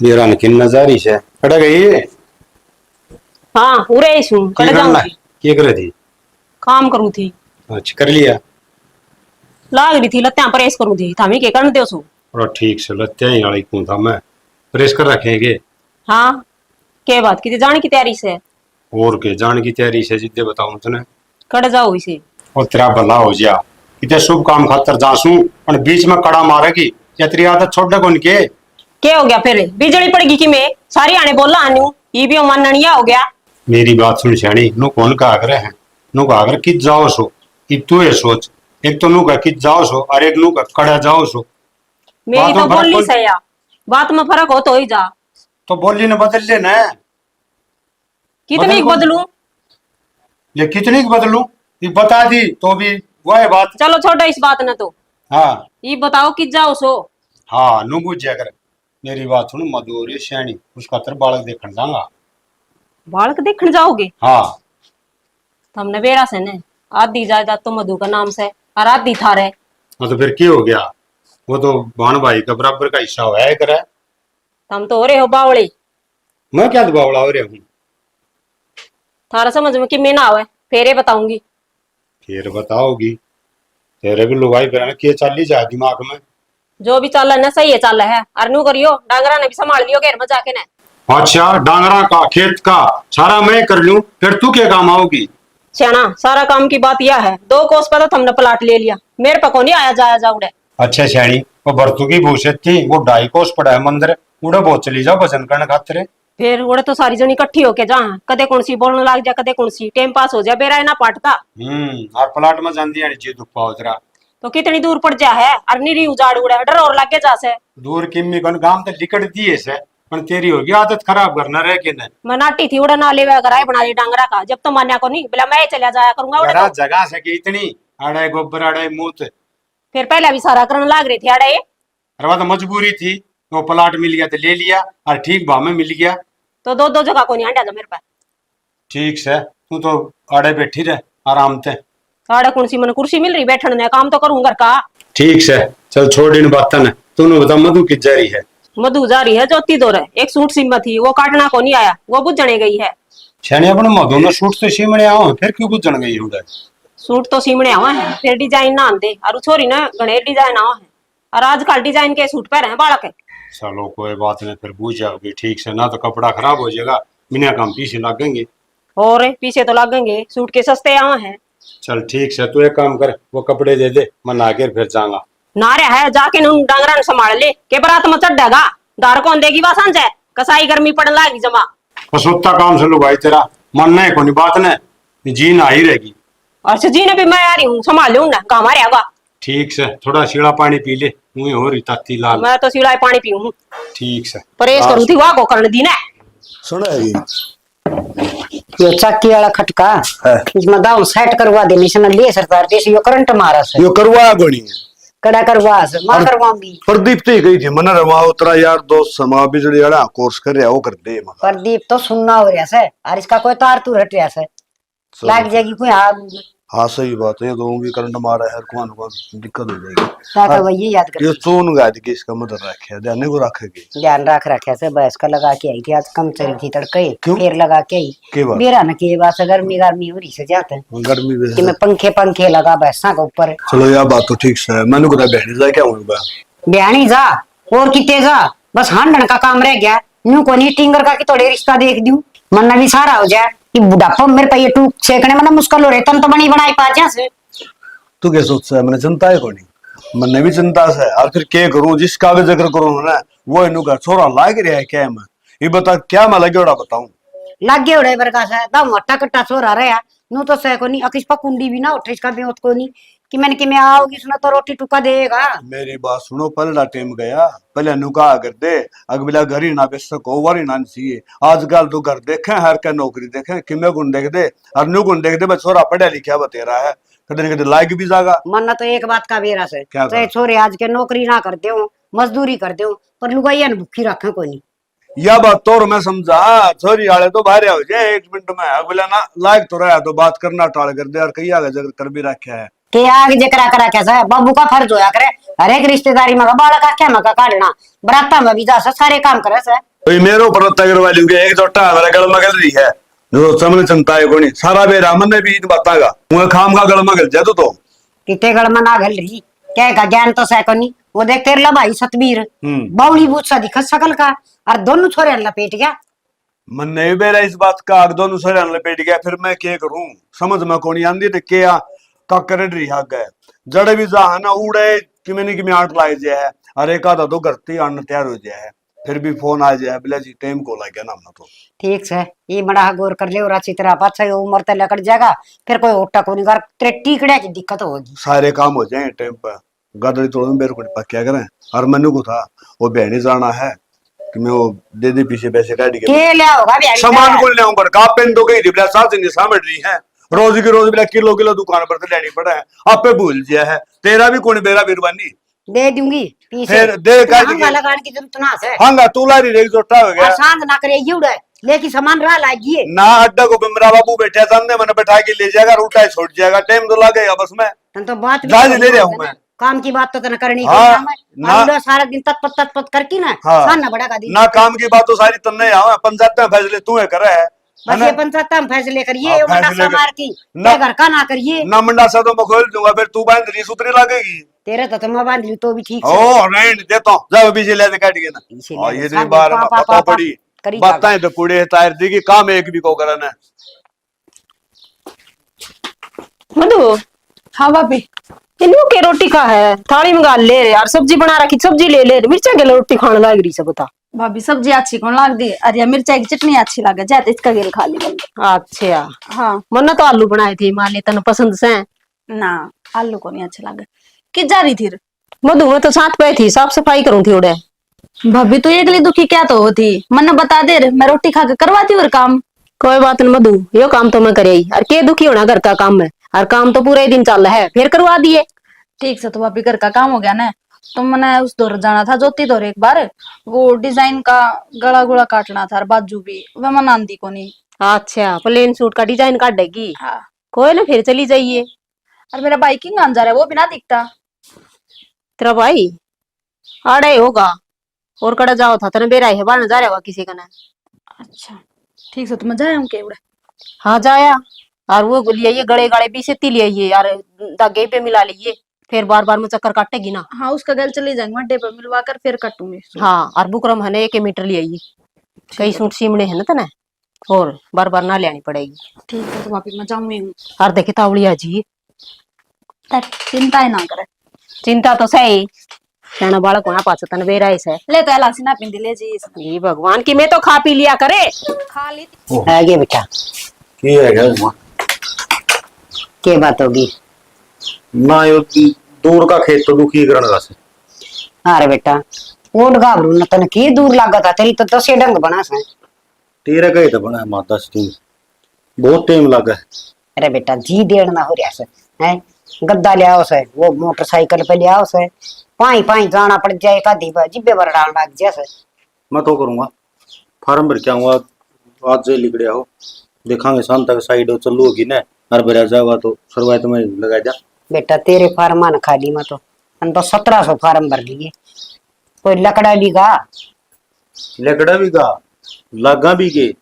मेरा नकिन नजारी से कट गई। हाँ उरे ही हूँ कट जाऊंगी। क्या करे थी? काम करूँ थी। अच्छा कर लिया। लाग रही थी लत्या प्रेस करूँ थी थामी के करने दो सु। और ठीक से लत्या ही वाली कौन था मैं प्रेस कर रखेंगे। हाँ के बात की जाने की तैयारी से और के जान की तैयारी से जिद्दे बताऊं तने कट जाओ इसे। और तेरा भला हो जा इतने शुभ काम खातर जासू और बीच में कड़ा मारेगी या तेरी आदत छोड़ कौन के। क्या हो गया फिर बिजली पड़ेगी कि मैं सारी आने बोला आनू ये भी माननिया हो गया। मेरी बात सुन श्याणी नु कौन का आग्रह है नु का आग्रह कित जाओ सो कि तू ये सोच एक तो नु का कित जाओ सो और एक नु का कड़ा जाओ सो। मेरी तो बोली बोल सही बात में फर्क हो तो ही जा। तो बोली ने बदल लेना कितनी बदलूं ये कितनी बदलूं ये बता दी तो भी वह बात। चलो छोड़ो इस बात न तो हाँ ये बताओ कि जाओ सो। हाँ नु बुझ जाकर मेरी बात सुन मधुर श्याणी उसका तर बालक देखने जाऊंगा। बालक देखने जाओगे? हाँ हमने बेरा से ने आधी जायदाद तो मधु का नाम से और आधी थारे। हाँ तो फिर क्या हो गया वो तो भान भाई का बराबर का हिस्सा है करे। हम तो हो रहे हो बावड़ी मैं क्या दबावड़ा हो रहा हूँ। थारा समझ में कि मैं ना आवे फेरे बताऊंगी। फिर बताओगी तेरे भी लुगाई फिर के चाली जाए दिमाग में। जो भी चल ना सही है चल है और नू करियो डांगरा ने भी संभाल लियो घेर में जाके ने। अच्छा डांगरा का खेत का सारा मैं कर लूं फिर तू क्या काम आओगी। सियाना सारा काम की बात यह है 2 कोस पर तो हमने प्लाट ले लिया मेरे पे को नहीं आया जाया जाउड़े। अच्छा श्याणी वो बरतू की भूषित थी वो 2.5 कोस पड़ा है मंदिर उड़े बहुत चली जाओ भजन करने खातिर। फिर उड़े तो सारी जनी इकट्ठी होके जा कदे कौन सी बोलने लग जा कदे कौन सी टाइम पास हो जाए बेरा ना पाटता। और प्लाट में जाती है जी दुख पाओ तेरा तो कितनी दूर पड़ जा है और निरी उजाड़ उड़े डर और लगे जा से। दूर किम्मी कौन गांव तो लिकट दिए से पर तेरी होगी आदत खराब करना रह के न। मैं नाटी थी उड़ा नाले वगैरह बना ली डांगरा का जब तो मान्या को नहीं बोला मैं चला जाया करूंगा उड़े तो। जगह से की इतनी अड़े गोबर अड़े मूत फिर पहले भी सारा करने लाग रही थी अड़े। अरे वो तो मजबूरी थी वो प्लाट मिल गया तो ले लिया और ठीक भाव में मिल गया तो 2 जगह को नहीं हटा जा मेरे पास। ठीक से तू तो अड़े बैठी रह आराम से। साढ़े कौन सी मैंने कुर्सी मिल रही बैठने ने काम तो करूं घर का। ठीक से चल छोड़ इन बातन तूने बता मधु किस जा रही है। मधु जा रही है जोती दो रहे एक सूट सिम्मा थी वो काटना को नहीं आया वो बुझने गई है। छेने अपने मधु ने सूट तो सीमने आओ फिर क्यों बुझन गई उड़े। सूट तो सीमने आवा है फिर डिजाइन ना आंदे और छोरी ना गणे डिजाइन आवा है और आजकल डिजाइन के सूट पहने बालक है। चलो कोई बात नहीं फिर बुझ जाओगी ठीक से ना तो कपड़ा खराब हो जाएगा बिना काम पीछे लगेंगे। और पीछे तो लगेंगे सूट के सस्ते आवा है। चल ठीक से तू एक काम कर वो कपड़े दे मैं नहा के फिर जाऊंगा। नारे है जाके नून डांगरा ने संभाल ले के बरात में चढ़ेगा दार कौन देगी बासन से कसाई गर्मी पड़ने लागी जमा। पसुत्ता काम से लुगाई तेरा मन नहीं कोई बात नहीं जी ना ही रहेगी। अच्छा जी ने भी मैं आ रही हूँ संभाल लूँ ना काम आ रहेगा। ठीक से थोड़ा सीढ़ा पानी पी ले मुँह हो रही ताती लाल। मैं तो सीढ़ा पानी पीऊँ ठीक से परहेज करूँ थी वाह को करने दी ना। सुनेगी यो चक्की वाला खटका इसमें दाव सेट करवा देने से ले सरकार देश यो करंट मारा से यो करवा गोनी कड़ा करवा से मां करवाऊंगी। प्रदीप तो गई थी मन रवा उतरा यार दोस्त समा बिजली वाला कोर्स कर रहा वो कर दे प्रदीप तो सुनना हो रहा से और इसका कोई तार तू हट रहा से लाग जाएगी कोई आग। हाँ सही बात है तो भी करंट मारा है कौन कौन दिक्कत हो जाएगी। क्या कर वही याद कर ये सोन गाय की इसका मदद रखे ध्यान को रखेगी ध्यान रखा से बस का लगा के आई थी आज कम चली थी तड़के क्यों? फिर लगा के आई मेरा न के बात गर्मी गर्मी हो रही से जाते हैं गर्मी में कि मैं पंखे लगा बैसा के ऊपर। चलो यार बात तो ठीक से मैंने को बहनी जाए क्या होगा बयानी जा और कितने जा बस हांडन का काम रह गया न्यू को नहीं टिंगर का कि थोड़े रिश्ता देख दूं मन भी सारा हो जाए कि बुढ़ापा मेरे पे ये टूक सेकने में मुश्किल हो रहे तन तो बनी बनाई पा जा से। तू क्या सोचता है मैंने चिंता है कोनी मैंने भी चिंता से और फिर क्या करूं जिस कागज जिक्र करूं ना वो इनु का छोरा लाग रहा है क्या मैं ये बता क्या मैं लगे उड़ा बताऊं लागे उड़े प्रकाश है दा मोटा कट्टा छोरा रहा नु तो से कोनी अकिस पा कुंडी भी ना उठे इसका भी होत कोनी कि मैंने कि मैं आओगी सुना तो रोटी टुका देगा। मेरी बात सुनो पहला टाइम गया पहले नुका कर दे अगला घर ही ना बेच सको वर ही ना चाहिए आजकल तो घर देखे हर का नौकरी देखे कि मैं गुण देख दे और नु गुण देख दे बस छोरा पढ़ा लिखा बतेरा है कदे कदे लायक भी जागा मन तो एक बात का बेरा से चाहे छोरे आज के नौकरी ना कर दे मजदूरी कर दे पर लुगाइया ने भूखी रखे कोनी या बात तो मैं समझा छोरी वाले तो बाहर हो जाए 1 मिनट में अगला ना लायक तो रहा तो बात करना टाल कर दे और कई आगे जगह कर भी रखा है के आगे जकरा करा कैसा बाबू का फर्ज होया करे हर एक रिश्तेदारी में बालक का क्या मका काटना बराता में भी जा सारे काम करे से कोई मेरो पर तगर वाली के एक जोटा मेरा गल मगल रही है जो समझ चिंता है कोनी सारा बेरा मन ने भी इन बतागा मुझे खाम का गल मगल जा तो किते गल मना घल रही क्या का ज्ञान तो सैकोनी वो देख तेरे ला भाई सतबीर बावली बूथ सा दिखत सकल का और दोनों छोरे लपेट गया। मन नहीं बेरा इस बात का आग दोनों सर लपेट गया फिर मैं क्या करूं समझ में कोनी आंदी तो क्या का कर रही है गए जड़े भी जा है ना उड़े कि मैंने कि मैं आट लाई जे है अरे का तो करती अन्न तैयार हो जाए है फिर भी फोन आ जाए बोले जी टाइम को लग गया ना तो ठीक है ये बड़ा गौर कर ले और अच्छी तरह पाछा उम्र तक लकड़ जाएगा फिर कोई ओटा को नहीं कर तेरे टीकड़े की दिक्कत होगी सारे काम हो जाए टाइम पर गादड़ी तोड़ मेरे को क्या करें और मनु को था वो बहनी जाना है कि मैं वो दे दी पीछे पैसे काट के लिया होगा बिहारी सामान को ले पर का पेन तो गई बिला साथ से सामड़ रही है रोज की रोज बिला किलो किलो दुकान पर तो लेनी पड़ा है आपे भूल गया है तेरा भी कौन बेरा बिरबानी दे दूंगी पीछे फिर दे काट हांगा लगाने की जरूरत ना है हांगा तू ला रही जोटा हो गया सांझ ना करे ये उड़े लेकिन सामान रहा लागी है ना अड्डा को बिमरा बाबू बैठा सामने मैंने बैठा के ले जाएगा रूटा छूट जाएगा टाइम तो लगेगा बस मैं तो बात जहाज ले रहा हूं मैं काम की बात तो तना करनी हाँ, ना सारा दिन तत्पत करके ना हाँ, साना बड़ा का दिन ना काम की बात तो सारी तन्ने आवा पंचायत में फैसले तू है करे है बस ये पंचायत में फैसले करिए हाँ, मंडा फैसले मार की ना- घर का ना करिए ना मंडा सा तो मैं खोल दूंगा फिर तू बांध रही सुतरी लगेगी तेरे तो तुम बांध ली तो भी ठीक ओ रेंट देता हूं जा पीछे ले काट के पीछे ना ले ये दे, दी बार में पापा, पता पापा, पड़ी करी बातें तो पूरे तार दी कि काम एक भी को करना है मधु हाँ भाभी इन्हों के रोटी खा है थाली में गाल ले रे यार सब्जी बना रखी सब्जी ले ले मिर्चा के रोटी खाने लग रही सब बता भाभी सब्जी अच्छी कौन लाग दी अरे मिर्चा की चटनी अच्छी लागे जाते इसका गेल खा ली बंदे अच्छा हाँ मन तो आलू बनाए थे माने तन पसंद से ना आलू को नहीं अच्छे लागे कि जा रही थी रे? मधु मैं तो साथ पे थी साफ सफाई करूँ थी उड़े भाभी तू एकली दुखी क्या तो होती मन बता दे रे मैं रोटी खा के करवाती और काम कोई बात नहीं मधु यो काम तो मैं करे ही और के दुखी होना घर का काम में और काम तो पूरे दिन चल रहा है फिर करवा दिए ठीक से तो भाभी घर का काम हो गया ना तो मैंने उस दौर जाना था ज्योति दौर एक बार वो डिजाइन का गला गुड़ा काटना था और बाजू भी वह मैं आंदी को नहीं अच्छा प्लेन सूट का डिजाइन काटेगी हाँ कोई ना फिर चली जाइए और मेरा बाइकिंग आन जा रहा है वो भी ना दिखता तेरा भाई आड़े होगा और कड़ा जाओ था तेरे बेरा है बाहर जा रहा होगा किसी का ना अच्छा ठीक से तो मैं जाया हूँ के उड़े हाँ जाया और वो लिए गड़े गड़े पीछे ती लिए यार धागे पे मिला लिए फिर बार बार में चक्कर काटेगी ना हाँ उसका गल चली जाएंगे मैं पे मिलवा कर फिर कटूंगी हाँ और बुकरम है ना 1 मीटर ले आइए कई सूट सीमने है ना तना और बार बार ना लेनी पड़ेगी ठीक है तो भाभी मैं जाऊंगी और देखे तावड़िया जी चिंता ही ना करे चिंता तो सही सियाना बालक होना पास तन बेरा है ले तो एलासी ना पिंदी ले जी ये भगवान की मैं तो खा पी लिया करे खा ली आगे बेटा की है क्या के बात होगी ना यो दूर का खेत तो दुखी करने का से अरे बेटा ओट गाभरू न तन की दूर लागा था तेरी तो 10 डंग बना से तेरे का ही तो बना है माता स्टीम बहुत टाइम लगा है अरे बेटा जी डेढ़ ना हो रहा से है गद्दा ले आओ से वो मोटरसाइकिल पे ले आओ से पाई पाई जाना पड़ जाए का दीबा जिब्बे पर डाल लग जैसे मैं तो करूंगा फार्म भर के आऊंगा आज से लिख हो देखांगे शाम तक साइड हो चलू होगी ना हर भरा जाएगा तो शुरुआत में लगा जा बेटा तेरे फार्म न खाली में तो हम तो 1700 फार्म भर लिए कोई लकड़ा भी गा लकड़ा भी गा लगा भी गे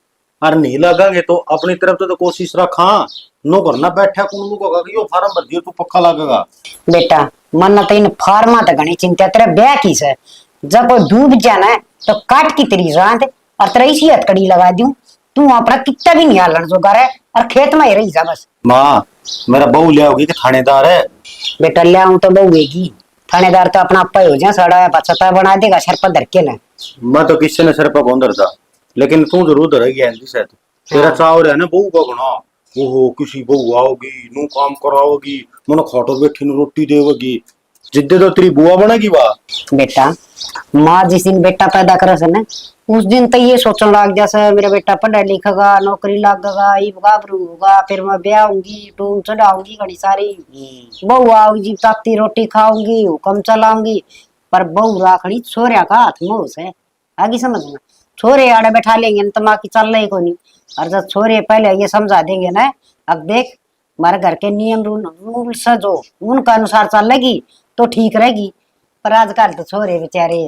और नहीं लगागे तो अपनी तरफ से तो कोशिश रखा नो करना बैठा कौन नु होगा कि यो फार्म भर दियो तो पक्का लगेगा बेटा मन तो इन फार्मा तो घनी चिंता तेरा ब्याह की से जब कोई डूब जाना है तो काट की तेरी जान और तेरा इसी हथकड़ी लगा दूं तू अपना कितना भी नहीं हालन जो करे और खेत में ही रही जा बस माँ मेरा बहू ले आओगी कि थानेदार है बेटा ले आऊं तो बहुएगी थानेदार तो अपना अपा ही हो जाए सड़ा पछता बना देगा सर पर धर के ना मैं तो किसी ने सर पर कौन धरता लेकिन तू जरूर धरेगी ऐसी शायद तेरा चाव रहा है ना बहू का गुना ओहो किसी बहू आओगी नू काम कराओगी मन खाटो बैठी नु रोटी देवगी जिद्दे तो तेरी बुआ बनेगी वाह बेटा माँ जिस दिन बेटा पैदा करे से ना उस दिन तो ये सोचने लग जैसे मेरा बेटा पढ़ा लिखेगा नौकरी लगेगा ये गाभरू होगा फिर मैं ब्याह होंगी टूम चढ़ाऊंगी घड़ी सारी बहू आओगी ताती रोटी खाऊंगी हुक्म चलाऊंगी पर बहू राखड़ी छोरिया का हाथ में से आगे समझना छोरे आड़े बैठा लेंगे ना तमा की चल रही को नहीं और जब छोरे पहले ये समझा देंगे ना अब देख हमारे घर के नियम रूल से जो उनका अनुसार चलेगी तो ठीक रहेगी पर आजकल तो छोरे बेचारे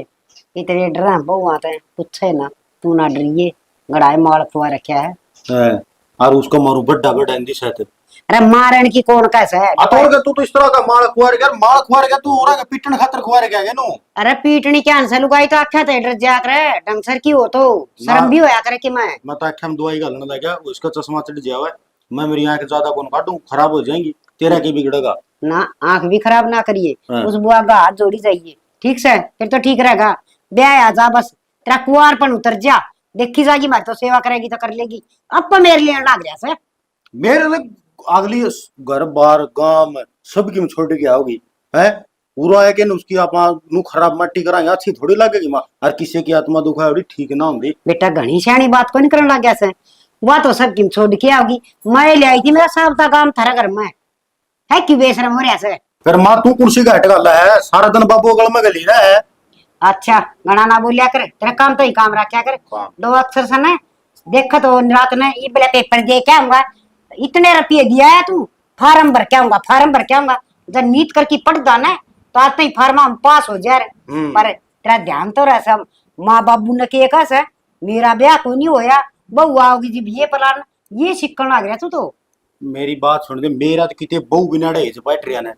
इतने डरा बहु आते हैं पूछे ना तू ना डरिए, गड़ाए माल खुआ रखा है। हैं, और उसको मारू बड्डा बड्डा हिंदी साथ। अरे मारन की कौन कैसा है? अतोड़ के तू तो इस तरह का माल खुआर गया तू, और पीटन खातर खुआर गया गे नो। अरे पीटनी क्या से लुगाई तो आख्या थे डर जा करे, डंसर की हो तो शर्म भी होया करे कि मैं तो आख्या में दवाई घालने लगा, उसका चश्मा चढ़ जावे, मैं मेरी आंख ज्यादा कौन काटूं, खराब हो जाएंगी, तेरा की बिगड़ेगा ना। आंख भी खराब ना करिए, हाँ। उस बुआ का हाथ जोड़ी जाइए, ठीक से फिर तो ठीक रहेगा। ब्याह आ जा बस, तेरा कुआरपन उतर जा, देखी जाएगी मैं तो सेवा करेगी तो कर लेगी। अब तो मेरे लिए लाग रहा से मेरे लिए अगली घर बार गांव में सबकी में छोड़ के आओगी है, पूरा है कि उसकी आप नु खराब मट्टी कराएंगे, अच्छी थोड़ी लगेगी मां, और किसी की आत्मा दुखा है ठीक ना होगी। बेटा घनी सियानी बात को नहीं करने लग गया से, वह तो सब किम छोड़ के आओगी। मैं ले आई थी, मेरा साहब का काम थारा घर में है कि बेशरम हो रहा से। फिर मां तू कुर्सी का हटगाला है, सारा दिन बाबू गल में गली रहा है। अच्छा गणा ना बोलिया करे, तेरा काम तो ही काम रखा करे। दो अक्षर से ना देखा तो रात ने ये बड़ा पेपर दे के आऊंगा, इतने रुपये दिया है तू, फार्म भर के आऊंगा, फार्म भर के आऊंगा। जब नीट करके पढ़ता ना तो आज तो फार्म हम पास हो जा रहे, पर तेरा ध्यान तो रहा सब माँ बाबू ने के कस है, मेरा ब्याह को नहीं होया, बहू आओगी जी ये प्लान ये सीखने लग रहा तू तो। मेरी बात सुन दे, मेरा तो कितने बहु बिनाड़े बैठ रहा है,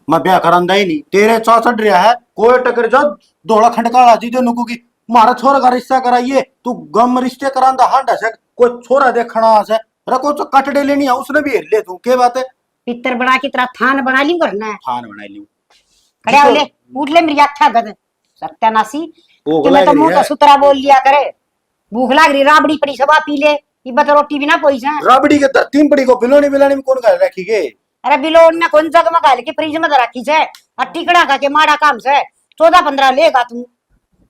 मैं ब्याह करांदा ही नहीं, तेरे चा चढ़ रहा है, कोई टकर जा धोला खंडकाला जी जो नुकू की मारा छोरा का रिश्ता कराइए, तू गम रिश्ते करांदा हांडा से कोई छोरा देखना से रखो तो कटड़े लेनी है, उसने भी हेर ले तू के बात है। पितर बना की तरह थान बना ली करना है, थान बना लियो खड़े हो ले उठ ले मेरी अच्छा गद सत्यानाशी। वो तुम्हें तो लग रही मुंह है। का सुतरा बोल लिया करे, भूख लग रही राबड़ी पड़ी सबा पी ले, ये बता रोटी भी ना पोई से। राबड़ी के धरती पड़ी को बिलोनी बिलानी में कौन कर रखी के। अरे बिलोन में कौन जग में गाल के फ्रिज में रखी से, और टिकड़ा खा के माड़ा काम से 14-15 लेगा तू।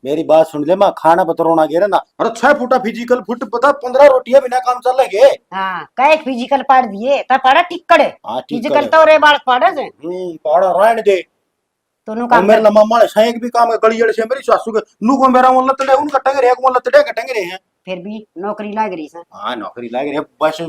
मेरी बात सुन ले, मैं खाना बतरोना गे ना, अरे 6 फुटा फिजिकल फुट पता 15 रोटियां बिना काम चल लगे। हाँ कई फिजिकल पढ़ दिए तब पढ़ा टिक्कड़, हाँ, टिक्कड़। फिजिकल तो रे बाल पढ़े से पहाड़ा रहने दे। दोनों और काम मेरे लम्मा माले साइक भी काम गलियड़ से मेरी सासू के नु को मेरा मोल लतड़े उन कटेंगे रे, एक मोल लतड़े कटेंगे रे हैं। फिर भी नौकरी लग रही से। हां नौकरी लाग रे, बस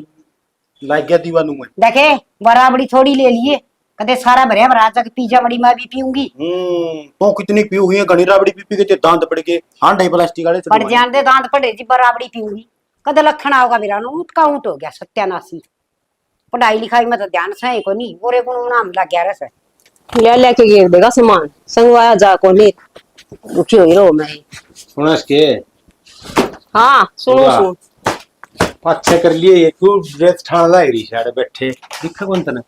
लाग गया दीवानू में। देखे बराबरी थोड़ी ले लिए, कदे सारा भरे भरा तक पिज्जा बड़ी मैं भी पीऊंगी। तो कितनी पी हुई है, घनी राबड़ी पी पी के दांत पड़ के हां ढाई प्लास्टिक वाले पड़ जान दे दांत पड़े जी, बराबरी पीऊंगी। कदे लखन आओगा मेरा नु उठ का ऊंट हो गया सत्यानाशी। पढ़ाई लिखाई में तो ध्यान से को नहीं, गोरे गुण नाम लग गया रस। ले लेके गिर देगा सामान, संगवाया जा को नहीं दुखी हुई रो मैं। सुनस के हाँ सुनो वाह। सुन अच्छा कर लिए ये तू ड्रेस ठाण लाग रही सारे बैठे दिखा कौन तने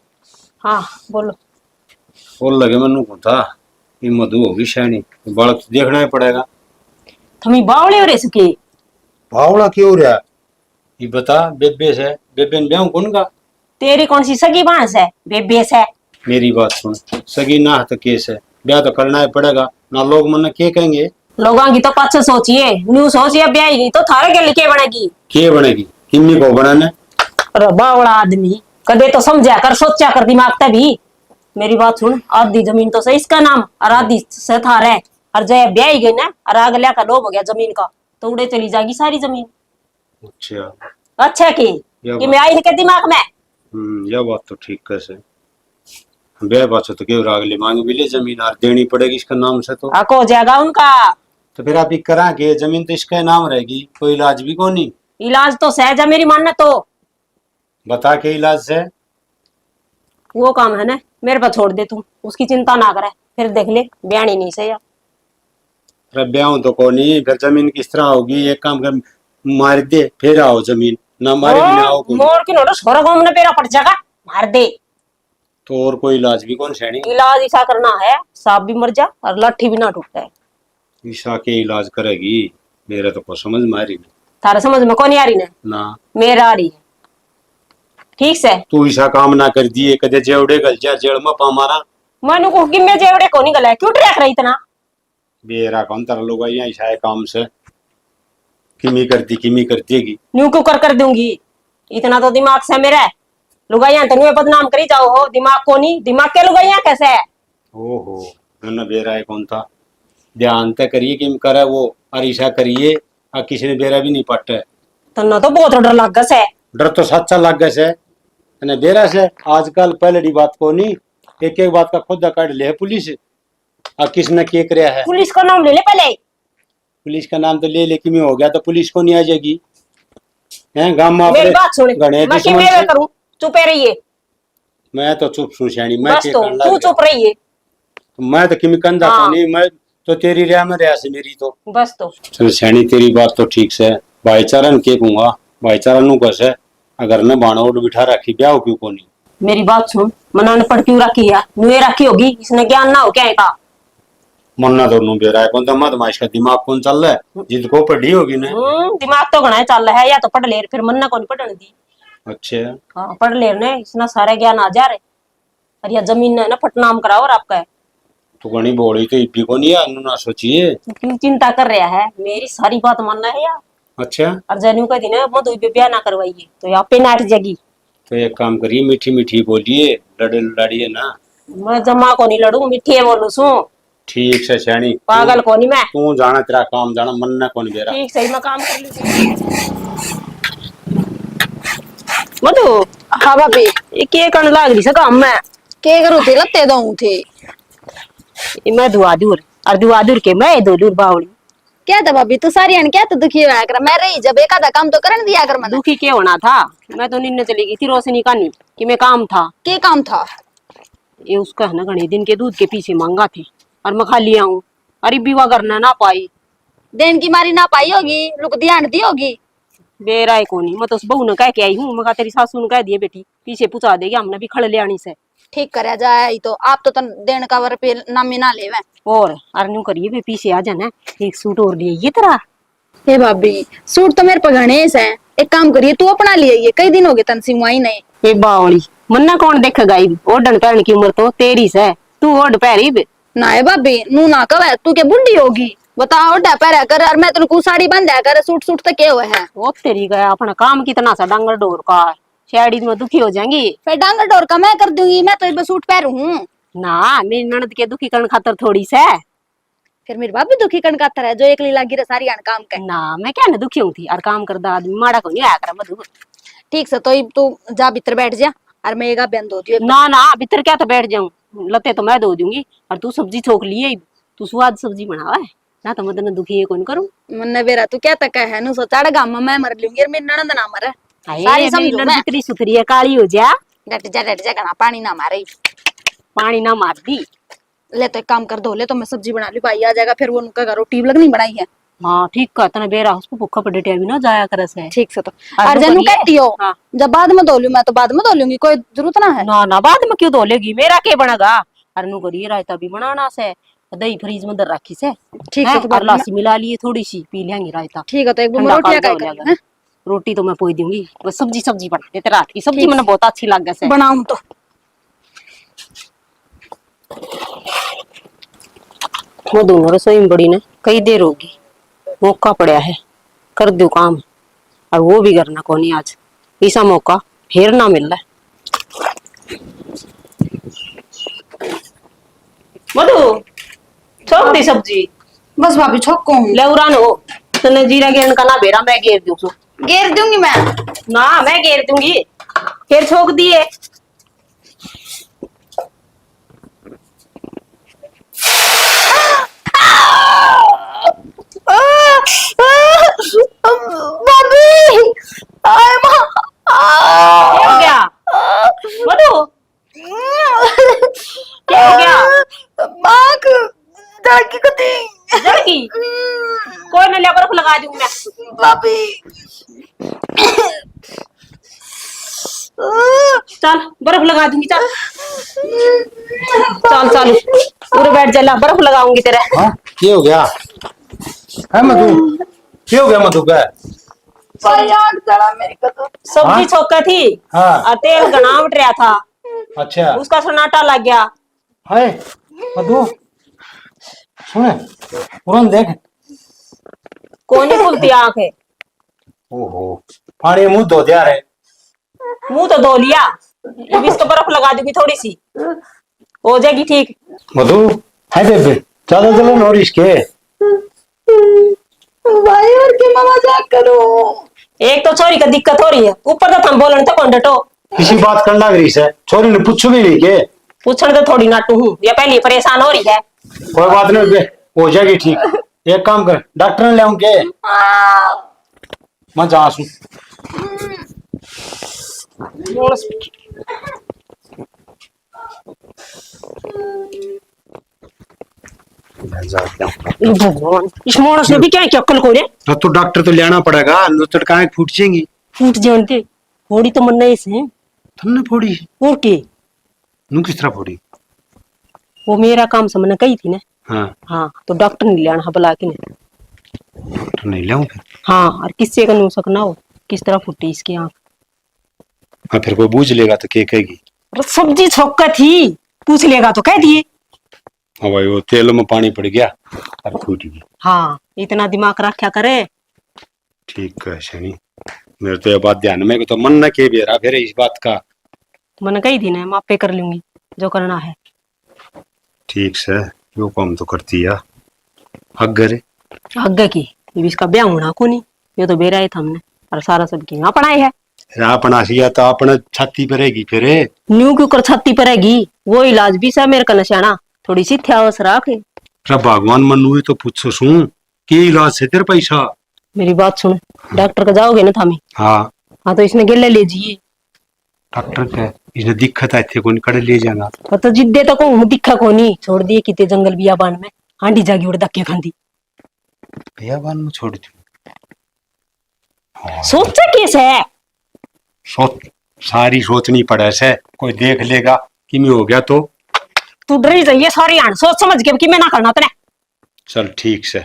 हाँ बोलो। बोल लगे मनु को था ये मधु होगी शानी, बालक देखना ही पड़ेगा। थमी बावले हो रे सके भावड़ा क्यों रहा ये बता। बेबे से बेबे ने ब्याह कौन का, तेरी कौन सी सगी बांस है बेबे से। मेरी बात सुन, सगी ना तो केस है, ब्याह तो करना ही पड़ेगा ना, लोग मन के कहेंगे। लोगों की तो पाछे सोचिए, न्यू सोचिए ब्याह की तो थारे के लिखे बनेगी। के बनेगी किन्नी को बनाने। अरे बावड़ा आदमी कदे तो समझा कर सोचा कर दिमाग तभी। मेरी बात सुन, आधी जमीन तो सही इसका नाम और आधी से थारे, और जय ब्याह गई ना और अगला का लोभ हो गया जमीन का तो उड़े चली जाएगी सारी जमीन। अच्छा अच्छा की कि मैं आई के दिमाग में। यह बात तो ठीक कैसे ब्याह बात तो क्यों अगले मांग भी ले जमीन और देनी पड़ेगी इसका नाम से, तो आको हो जाएगा उनका। तो फिर आप करा के जमीन तो इसका नाम रहेगी, कोई इलाज भी कौन नहीं। इलाज तो सहज है मेरी मानना तो, बता के इलाज से वो काम है ना मेरे पर छोड़ दे तू, उसकी चिंता ना करे, फिर देख ले ब्याणी नहीं सही। अरे ब्याह तो कौन नहीं, फिर जमीन किस तरह होगी, एक काम कर मार दे फिर आओ जमीन, ना मारे भी ना आओ कोई। मोर की नोटो छोरा गांव में पेरा पड़ जाएगा मार दे। तो और कोई इलाज भी कौन सैनी। इलाज ऐसा करना है सांप भी मर जा और लाठी भी ना टूटे। ईशा के इलाज करेगी, मेरे तो को समझ में आ रही नहीं। थारे समझ में कौन आ रही ना मेरा आ रही है ठीक से। तू ईशा काम ना कर दिए कदे जेवड़े गल जा जेड़ में पा मारा। मैंने को कि मैं जेवड़े को नहीं गला क्यों ट्रैक रही इतना। बेरा कौन तरह लोग यहाँ ईशा काम से किमी कर देगी। न्यू क्यों कर दूंगी, इतना तो दिमाग से मेरा है। लुगाइया तेन बदनाम करी जाओ हो, दिमाग को नहीं, दिमाग के लुगाइया कैसे है। ओहो न बेरा है कौन था, ध्यान तक करिए कि करे वो अरीसा करिए और किसी ने बेरा भी नहीं पट्टे। तन्ना तो बहुत डर लग गया है। डर तो सच्चा लग गए से ने बेरा से आजकल पहले बात को नहीं, एक एक बात का खुद काट ले पुलिस और किसने के कराया है। पुलिस का नाम ले ले पहले। पुलिस का नाम तो ले लेके मैं हो गया तो पुलिस को नहीं आ जाएगी हैं गांव में मेरी अपने बात सुन, गणे मैं दुश्मन मैं से। करूं, चुप रहिए। मैं तो चुप सू श्याणी मैं बस के तो करन तू लग चुप रहिए। गया। मैं तो किमी कंधा हाँ। तो नहीं मैं तो तेरी रिया में रिया से मेरी तो बस तो चल श्याणी तेरी बात तो ठीक से भाईचारा के कहूंगा भाईचारा नु कैसे अगर न बाणोड बिठा रखी ब्याह क्यों को नहीं मेरी बात सुन, मना अनपढ़ क्यों रखी है? नुए रखी होगी, इसने ज्ञान ना हो क्या का? मन्ना तो नु बेरा है कौन तो मत माइश का दिमाग कौन चल रहा है जिसको पढ़ी होगी ना। दिमाग तो घना चल रहा है, या तो पढ़ ले फिर मन्ना कौन पढ़ने दी। अच्छा हाँ पढ़ ले ने, इसना सारे ज्ञान आ जा रहे। और यह जमीन है ना फटनाम कराओ और आपका है। तो घनी बोली तो इब्बी को नहीं है ना सोचिए। तू क्यों चिंता कर रहा है? मेरी सारी बात मानना है यार। अच्छा और जैनू का दिन है मधु पे ब्याह ना करवाइए तो यहाँ पे नाट जाएगी। तो एक काम करिए मीठी मीठी बोलिए लड़े लड़ाड़िए ना। मैं जमा को नहीं लड़ू, मिठी बोलू सू। ठीक से श्याणी पागल को नहीं मैं। तू जाना तेरा काम जाना मन ना कौन बेरा। ठीक सही मैं काम कर लूँ। मधु हाँ भाभी ये के कण लाग रही सका मैं। के करू थे लत्ते दऊ थे। मैं दुआ दूर और दुआ दूर के मैं दो दूर बावली। क्या था भाभी तू सारी अन क्या तो दुखी हुआ कर, मैं रही जब एक आधा काम तो करने दिया कर। मैं दुखी क्या होना था? मैं तो नींद चली गई थी रोशनी का नहीं कि मैं काम था। के काम था? ये उसका है ना घने दिन के दूध के पीछे मांगा थे और मैं खा लिया हूँ। अरे विवाह करना ना पाई। देन की मारी ना पाई होगी, लुक ध्यान दी होगी। बेराय को नहीं, मैं तो उस बहू ने कह के आई हूँ। मैं कहा तेरी सासू ने कह दिए बेटी पीछे पूछा देगी, हमने भी खड़े ले आनी से। ठीक करे जाए तो आप तो तन देन का वर पे नामी ना लेवे। और अर्नु करिए भी पीछे आ जाना। एक सूट और लिए ये तरह। हे भाभी सूट तो मेरे पे गणेश है, एक काम करिए तू अपना लिए, ये कई दिन हो गए तन सिंवाई नहीं। ये बावली मन्ना कौन देखेगा? ओढ़न पहन की उम्र तो तेरी से, तू ओढ़ पहरी भी। ना है भाभी नू ना कवे, तू के बुढ़ी होगी बता ओढ़ा पहरा कर और मैं तेरे साड़ी बंधा कर। सूट सूट तो क्या हुआ है? वो तेरी गया अपना काम कितना सा डांगर डोर का शेड़ी में दुखी हो जाएंगी। फिर डांगर डोर का मैं कर दूंगी, मैं तो इस सूट पहनू हूँ। ना मेरी ननद के दुखी करने खातर थोड़ी से। फिर मेरी भाभी दुखी कण कातर है जो एक लीला गिर सारी आन काम कर। ना मैं क्या ना दुखी हूँ थी और काम करदा आदमी माड़ा को नहीं आया कर मधु। ठीक से तो तू जा भीतर बैठ जा और मैं एक बंद हो दियो। ना ना भीतर क्या तो बैठ जाऊं, लते तो मैं धो दूंगी और तू सब्जी छोक लिए। तू स्वाद सब्जी बनावा है ना तो मदन दुखी है कौन करूं। मन्ने बेरा तू क्या तक है नु सोचाड़ गाम में मैं मर लूंगी और मेरी ननद ना मरे। सारी सारी समझो मैं। जितनी सुथरी है काली हो जा। डट जा कना पानी ना मारे। पानी ना मार दी। ले तो एक काम कर दो, ले तो मैं सब्जी बना ली, भाई आ जाएगा फिर वो नुका रोटी लगनी बनाई है। हाँ ठीक का तना बेरा उसको भूखा पड़े भी ना जाया कर से। ठीक से तो और और वो जनू करिए। कहती हो हाँ। जब बाद में धो लूं मैं तो बाद में धो लूंगी, कोई जरूरत ना है। ना ना बाद में क्यों धोलेगी, मेरा क्या बनेगा। अरे नु करिए रायता भी बनाना से, दही फ्रीज में अंदर रखी से। ठीक हैं? है तो और बाद में लासी मिला लिए थोड़ी सी पी लेंगे रायता। ठीक है तो एक बार ठंडा रोटियां कर काय दो कर लगा। रोटी तो मैं पोई दूंगी, बस सब्जी बना देते रात की सब्जी ठीक मैंने बहुत अच्छी लग से। बनाऊं तो वो दोनों रसोई में बड़ी ने कई देर होगी, मौका पड़ा है कर दो काम और वो भी करना कोनी आज। ऐसा मौका फिर ना मिल रहा है। मधु छोक दी सब्जी बस भाभी छोको हूँ। ले उरान हो तने जीरा गेरन का ना बेरा मैं गेर दूं सो। घेर दूंगी मैं। ना मैं गेर दूंगी फिर छोक दिए। भाभी आए मां क्या हो गया मधु? क्या हो गया? माक डरकी कती जड़की कोई न ले बर्फ लगा दूंगी मैं। भाभी चल बर्फ लगा दूंगी चल। चल चल पूरे बैठ जा, बर्फ लगाऊंगी तेरे। हाँ क्या हो गया है मधु क्या हो गया मधु का। आग जला मेरी को तो। सब्जी हाँ? छोका थी हाँ और तेल घना उठ रहा था, अच्छा उसका सन्नाटा लग गया। है मधु सुने तुरंत देख कौन नहीं खुलती आंख है। ओहो पानी मुंह धो दिया रे। मुंह तो धो लिया, अब इसको बर्फ लगा दूंगी थोड़ी सी हो जाएगी ठीक। मधु है बेबे चलो चलो नोरिश के भाई और के मामा जा करो। एक तो छोरी का दिक्कत हो रही है, ऊपर तो हम बोलन तो कौन डटो। किसी बात कर लग रही है छोरी ने पूछू भी नहीं के। पूछने तो थोड़ी नाटू हूँ, ये पहले परेशान हो रही है। कोई बात नहीं बे हो जाएगी ठीक। एक काम कर, डॉक्टर ने ले आऊं के मैं जा सू भगवान, इस मानस में भी क्या है कि अक्ल को रे तो डॉक्टर तो लेना पड़ेगा, लुचड़ का फूट जाएंगी। फूट जानते थोड़ी तो मन नहीं से तुमने फोड़ी और के नू किस तरह फोड़ी? वो मेरा काम से मैंने कही थी ना। हाँ हाँ तो डॉक्टर नहीं लाना हाँ बुला के नहीं। डॉक्टर नहीं ले आऊं फिर? हाँ और किससे का नू सकना हो किस तरह फूटी इसकी आंख। हाँ फिर कोई बूझ लेगा तो क्या कहेगी? अरे सब्जी छौका थी पूछ लेगा तो कह दिए। हाँ भाई वो तेल में पानी पड़ गया और फूट गई। हाँ इतना दिमाग रखा करे। ठीक है शनि, मेरे तो ये बात ध्यान में तो मन न के बेरा फिर इस बात का। तो मैंने कही थी ना मैं आपे कर लूंगी जो करना है। ठीक से यो काम तो करती है अगर आगे की ये भी इसका ब्याह होना को नहीं ये तो बेरा था हमने और सारा सब की यहाँ पढ़ाई है। अपना सिया तो अपने छाती पर रहेगी फिर। न्यू क्यों कर छाती पर रहेगी वो इलाज भी सा मेरे का नशाना थोड़ी सी थ्यावस रख। भगवान मनु तो पूछो सू की इलाज से तेरे पैसा। मेरी बात सुन डॉक्टर का जाओगे ना थामी। हाँ हाँ तो इसने गेले ले जाइए। डॉक्टर का इसने दिक्कत है थे कौन कड़े ले जाना तो जिद्दे तक हूँ दिखा को नहीं छोड़ दिए किते जंगल बियाबान में हांडी जागी उड़ धक्के खांदी। बियाबान में छोड़ दी। सोचा कैसे है सोच सारी सोचनी पड़े से कोई देख लेगा कि मैं हो गया तो। तू डरी जाइए सारी आन सोच समझ के कि मैं ना करना तेने। चल ठीक से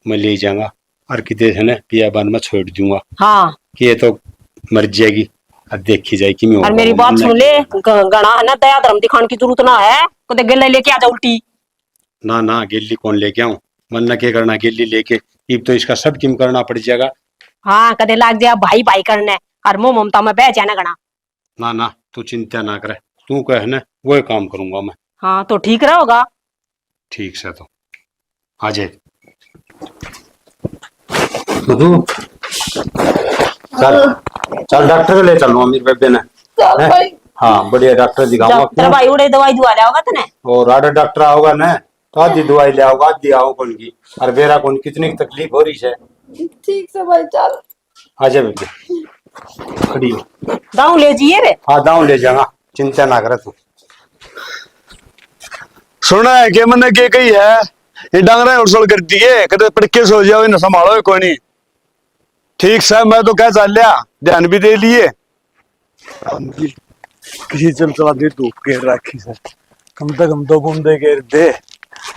मैं ले जाऊंगा और किते है ना बियाबान में छोड़ दूंगा हाँ कि ये तो मर जाएगी अब देखी जाए कि मैं और मेरी बात सुन ले गणा है ना दया धर्म दिखाने की जरूरत ना है को गेले लेके आ जा उल्टी। ना ना गिल्ली कौन लेके आऊं मन न क्या करना गिल्ली लेके अब तो इसका सब किम करना पड़ जाएगा। हाँ कदे लाग जाए भाई भाई करने और मोह ममता में बह जाए ना गणा। ना ना तू चिंता ना करे तू कह ना वो काम करूंगा मैं। हाँ तो ठीक रहेगा। ठीक से तो आ जाए तू चल चल डॉक्टर को ले चलो अमीर बेबे ने। चल भाई हाँ बढ़िया डॉक्टर दिखाऊंगा तेरा भाई उड़े दवाई दुआ ले आओगा तने। और आधा डॉक्टर आओगा ना तो आधी दवाई ले आओगा आधी आओ कौन की और बेरा कौन कितनी तकलीफ हो रही है। ठीक से भाई चल। आ जा बेबे खड़ी हो। दाऊ ले जाइए रे। हाँ दाऊ ले जाऊंगा चिंता ना करे तू। सुना है कि मैंने के कही है ये डांगरा उड़सोड़ कर दिए कदे पड़के सो जाओ इन्हें संभालो कोई नहीं। ठीक से मैं तो क्या चल लिया ध्यान भी दे लिए किसी चल चला दे तू घेर राखी से कम तक हम तो घूम दे घेर दे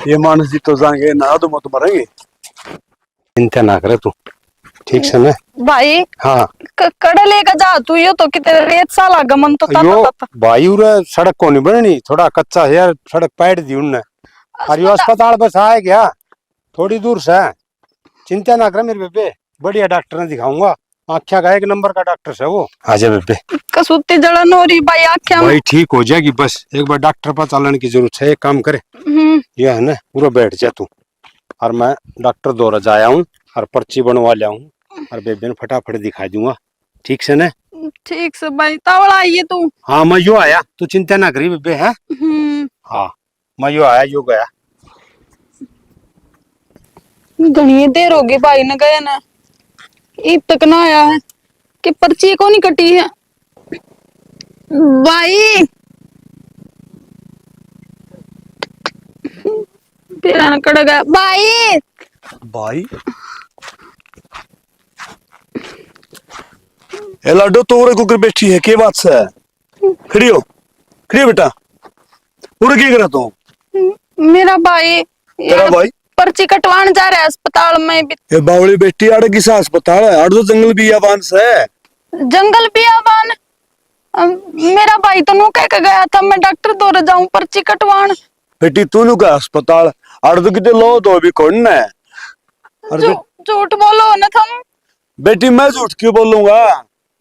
ये मानस जी तो जाएंगे ना तो मत मरेंगे। चिंता ना करे तू ठीक से ना। भाई हाँ कड़े लेकर जा तू यो तो कितने रेत सा लगा मन तो यो ता वायु रे सड़क को नहीं बननी थोड़ा कच्चा है यार सड़क पैड दी उनने और यो अस्पताल बस आए क्या थोड़ी दूर से। चिंता ना करे मेरे बेबे बढ़िया डॉक्टर ने दिखाऊंगा आख्या का एक नंबर का डॉक्टर है वो। आजा बेबे कसूती जलन हो रही भाई आख्या में। भाई ठीक हो जाएगी बस एक बार डॉक्टर पर चलने की जरूरत है। एक काम करे यह है ना पूरा बैठ जा तू और मैं डॉक्टर दौरा जाया हूँ और पर्ची बनवा लिया हूँ और बेबे ने फटाफट दिखा दूंगा ठीक से ना। ठीक से भाई तावड़ा आइए तू। हाँ मैं यो आया तू चिंता ना करी बेबे है। हाँ मैं यो आया यो गया। घनी देर होगी भाई ने गए ना ईद तक ना आया है कि पर्ची को नहीं कटी है भाई। फिर आना कड़ गया भाई। भाई ए लाडो तो उरे कुकर बैठी है के बात से खड़ी हो बेटा उरे क्या करा तू मेरा भाई तेरा भाई पर्ची कटवाने जा रहा है अस्पताल में भी। ये बावली बेटी आड़े किसा अस्पताल है आड़ तो जंगल बियाबान से जंगल बियाबान मेरा भाई तो नु कह के गया था मैं डॉक्टर दौरे जाऊं पर्ची कटवान। बेटी तू नु का अस्पताल आड़ तो किते लो तो भी कौन है झूठ बोलो ना तुम। बेटी मैं झूठ क्यों बोलूंगा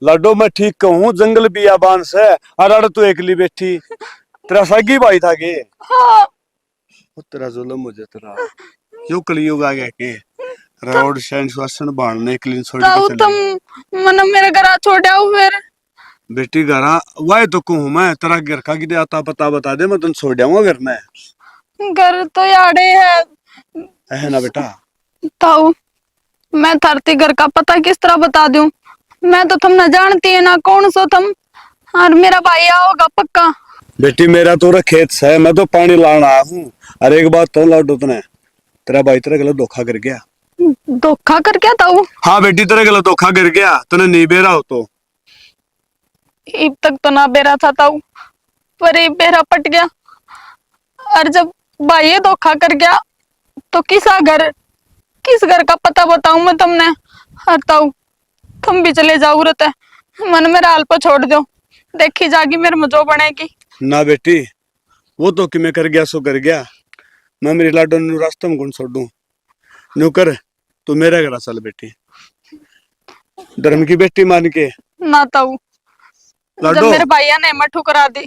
लाडो मैं ठीक कहूँ जंगल बियाबान से और आड़ तू एकली बैठी तेरा सगी भाई था के। हाँ तेरा जुल्म मुझे तेरा क्यों कलयुग आ गया के रोड साइंस वासन बांधने के लिए छोड़ के तुम मन मेरे घर छोड़ आओ फिर। बेटी घरा वाय तो कहूँ मैं तेरा घर का किते आता पता बता दे मैं तुम छोड़ आऊंगा घर में। घर तो याडे है है ना बेटा ताऊ मैं धरती घर का पता किस तरह बता दूं? मैं तो तुम न जानती है ना कौन सो तुम। और मेरा भाई आओगा पक्का। बेटी मेरा तो रे खेत से मैं तो पानी लाना आया हूँ। अरे एक बात तो लाडो तने, तेरा भाई तेरा गलत धोखा कर गया। धोखा कर क्या ताऊ? हाँ बेटी तेरा गलत धोखा कर गया, तने नहीं बेरा हो तो। अब तक तो ना बेरा था ताऊ, पर ये बेरा पट गया। और जब भाई ये धोखा कर गया तो किस घर का पता बताऊं मैं तुमने? और ताऊ तुम भी चले जाओ रत है, मन मेरा हाल पर छोड़ दो, देखी जागी मेरे में जो बनेगी। ना बेटी वो तो कि मैं कर गया सो कर गया। मैं मेरी लाडो नु रास्ते में कौन छोड़ू। नु कर तू मेरे घर चल बेटी, धर्म की बेटी मान के। ना ताऊ, जब लाडो मेरे भैया ने हिम्मत ठुकरा दी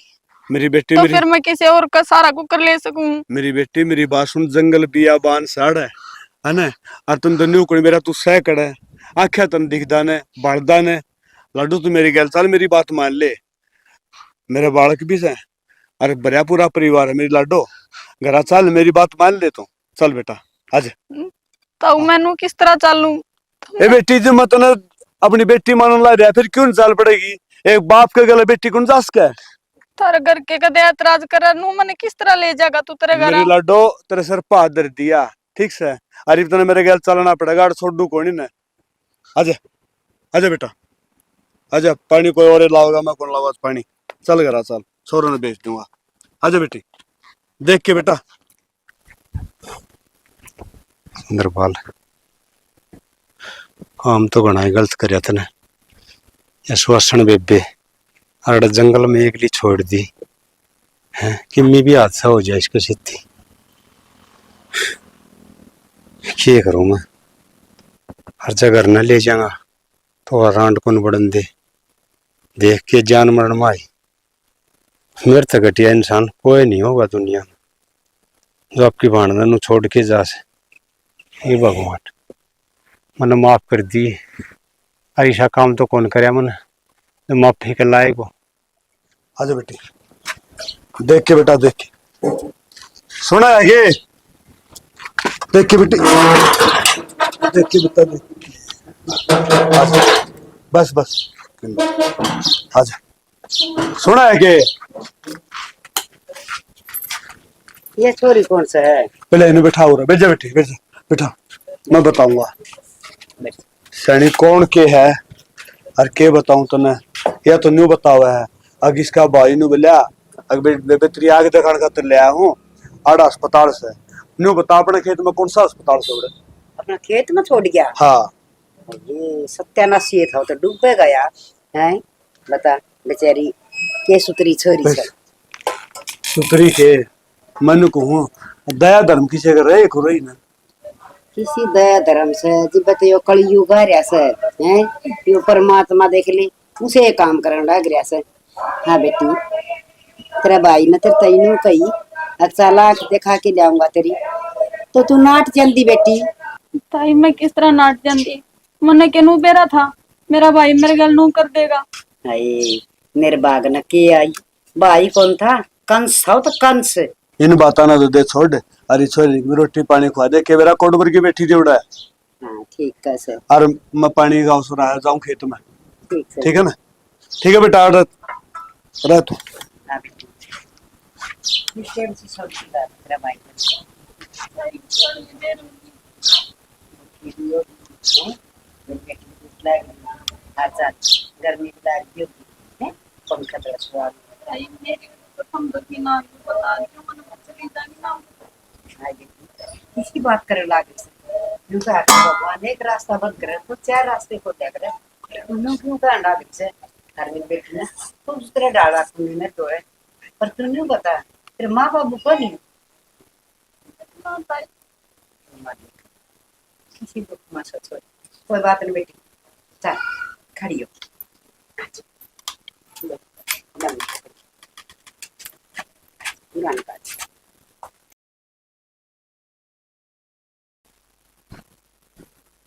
मेरी बेटी, तो मेरी फिर मैं किसी और का सारा कुकर ले सकूं? मेरी बेटी मेरी बात सुन। जंगल बियाबान साड़ है ना। और तुम तो न्यू कोई मेरा तू सह कड़ है, आख्या तन दिखदा ने बढ़दा ने। लाडो तू मेरी गल चल, मेरी बात मान ले। मेरे बालक भी से, अरे बड़ा पूरा परिवार है मेरी लाडो। घर चल, मेरी बात मान ले तू। चल बेटा आज। ताऊ मैनू किस तरह चालू? ए बेटी जी मत ना अपनी बेटी मानन ला रहा, फिर क्यों नहीं चाल पड़ेगी? एक बाप के गले बेटी कौन जास के? थारे घर के कदे ऐतराज कर नू मने किस तरह ले जाएगा तू तेरे घर? मेरी लाडो तेरे सर पर हाथ धर दिया, ठीक से। अरे तने मेरे गल चलना पड़ेगा, और छोड़ दू कोनी ने। आजा आजा बेटा आजा, पानी कोई और लाओगा, मैं कौन लाऊंगा पानी। चल घर चल, छोरों ने बेच दूंगा। आजा बेटी देख के बेटा। सुंदरपाल काम तो घना ही गलत कर तने। यशवासन बेबे अरे जंगल में एकली छोड़ दी है, किम्मी भी हादसा हो जाए इसको सीधी। क्या करूं मैं? हर जगह न ले जाऊंगा तो रांड कौन बढ़न दे, देख के जान मरण माई। मेरे तक घटिया इंसान कोई नहीं होगा दुनिया में जो आपकी भावना नु छोड़ के जा से। हे भगवान मन माफ कर दी, ऐसा काम तो कौन करे मन माफी के लायक हो। आजा बेटी देख के बेटा, देख के सुना है ये, देख के बेटी, देख के बेटा देख। आजा बस बस आजा, सुना है कि ये छोरी कौन सा है? पहले इन्हें बैठा हो रहा, बैठ जा बेटी, बैठ जा बेटा, मैं बताऊंगा सैनी कौन के है और के बताऊं तने। या तो न्यू बतावा है अग इसका भाई नु बोलिया अग बेबेत्री आगे दिखाने खातिर ले आया हूं आड़ा अस्पताल से। न्यू बता अपने खेत में कौन सा अस्पताल से उड़े? अपना खेत में छोड़ गया? हाँ ये सत्यानाश ये था तो डूबे गया है। बता बेचारी के सुतरी छोरी से सुतरी के मन को हूं दया धर्म किसे कर रहे को रही ना। किसी दया धर्म से जिबत यो कलयुग आ रहा से हैं, यो परमात्मा देख ले उसे काम करन लग रहा से। हाँ बेटी तेरा भाई ने तेरे तैनू कही अच्छा लाख दिखा के जाऊंगा तेरी, तो तू नाट जल्दी बेटी। ताई मैं किस तरह नाट जानती? मने के नू बेरा था मेरा भाई मेरे गल नू कर देगा। हाय मेरे बाग न के आई, भाई कौन था? कंस था तो कंस। इन बाता ना तो दे छोड़। अरे छोरी रोटी पानी खुआ दे के मेरा कोट की बैठी जोड़ा है। हाँ ठीक है सर, और मैं पानी गाँव सुना जाऊं खेत में, ठीक है। ठीक है ना? ठीक है बेटा रह तू। हाँ बेटी निश्चय से सब्जी ला तेरा भाई अच्छा गर्मी लगी है पंखा तो स्वाद ताई मेरी तो हम तो की ना बता क्यों मने चली जानी ना। हाय बेटी किसकी बात करे लागे से लुका भगवान एक रास्ता बंद करे तो चार रास्ते खोले करे उन्होंने क्यों का अंडा से घर में बैठी ना तो उस तरह डाला तूने ने तो है। पर तू नहीं बता तेरे माँ बाबू को नहीं ना ताई किसी को मत सोच, कोई बात नहीं बेटी चल खड़ी हो।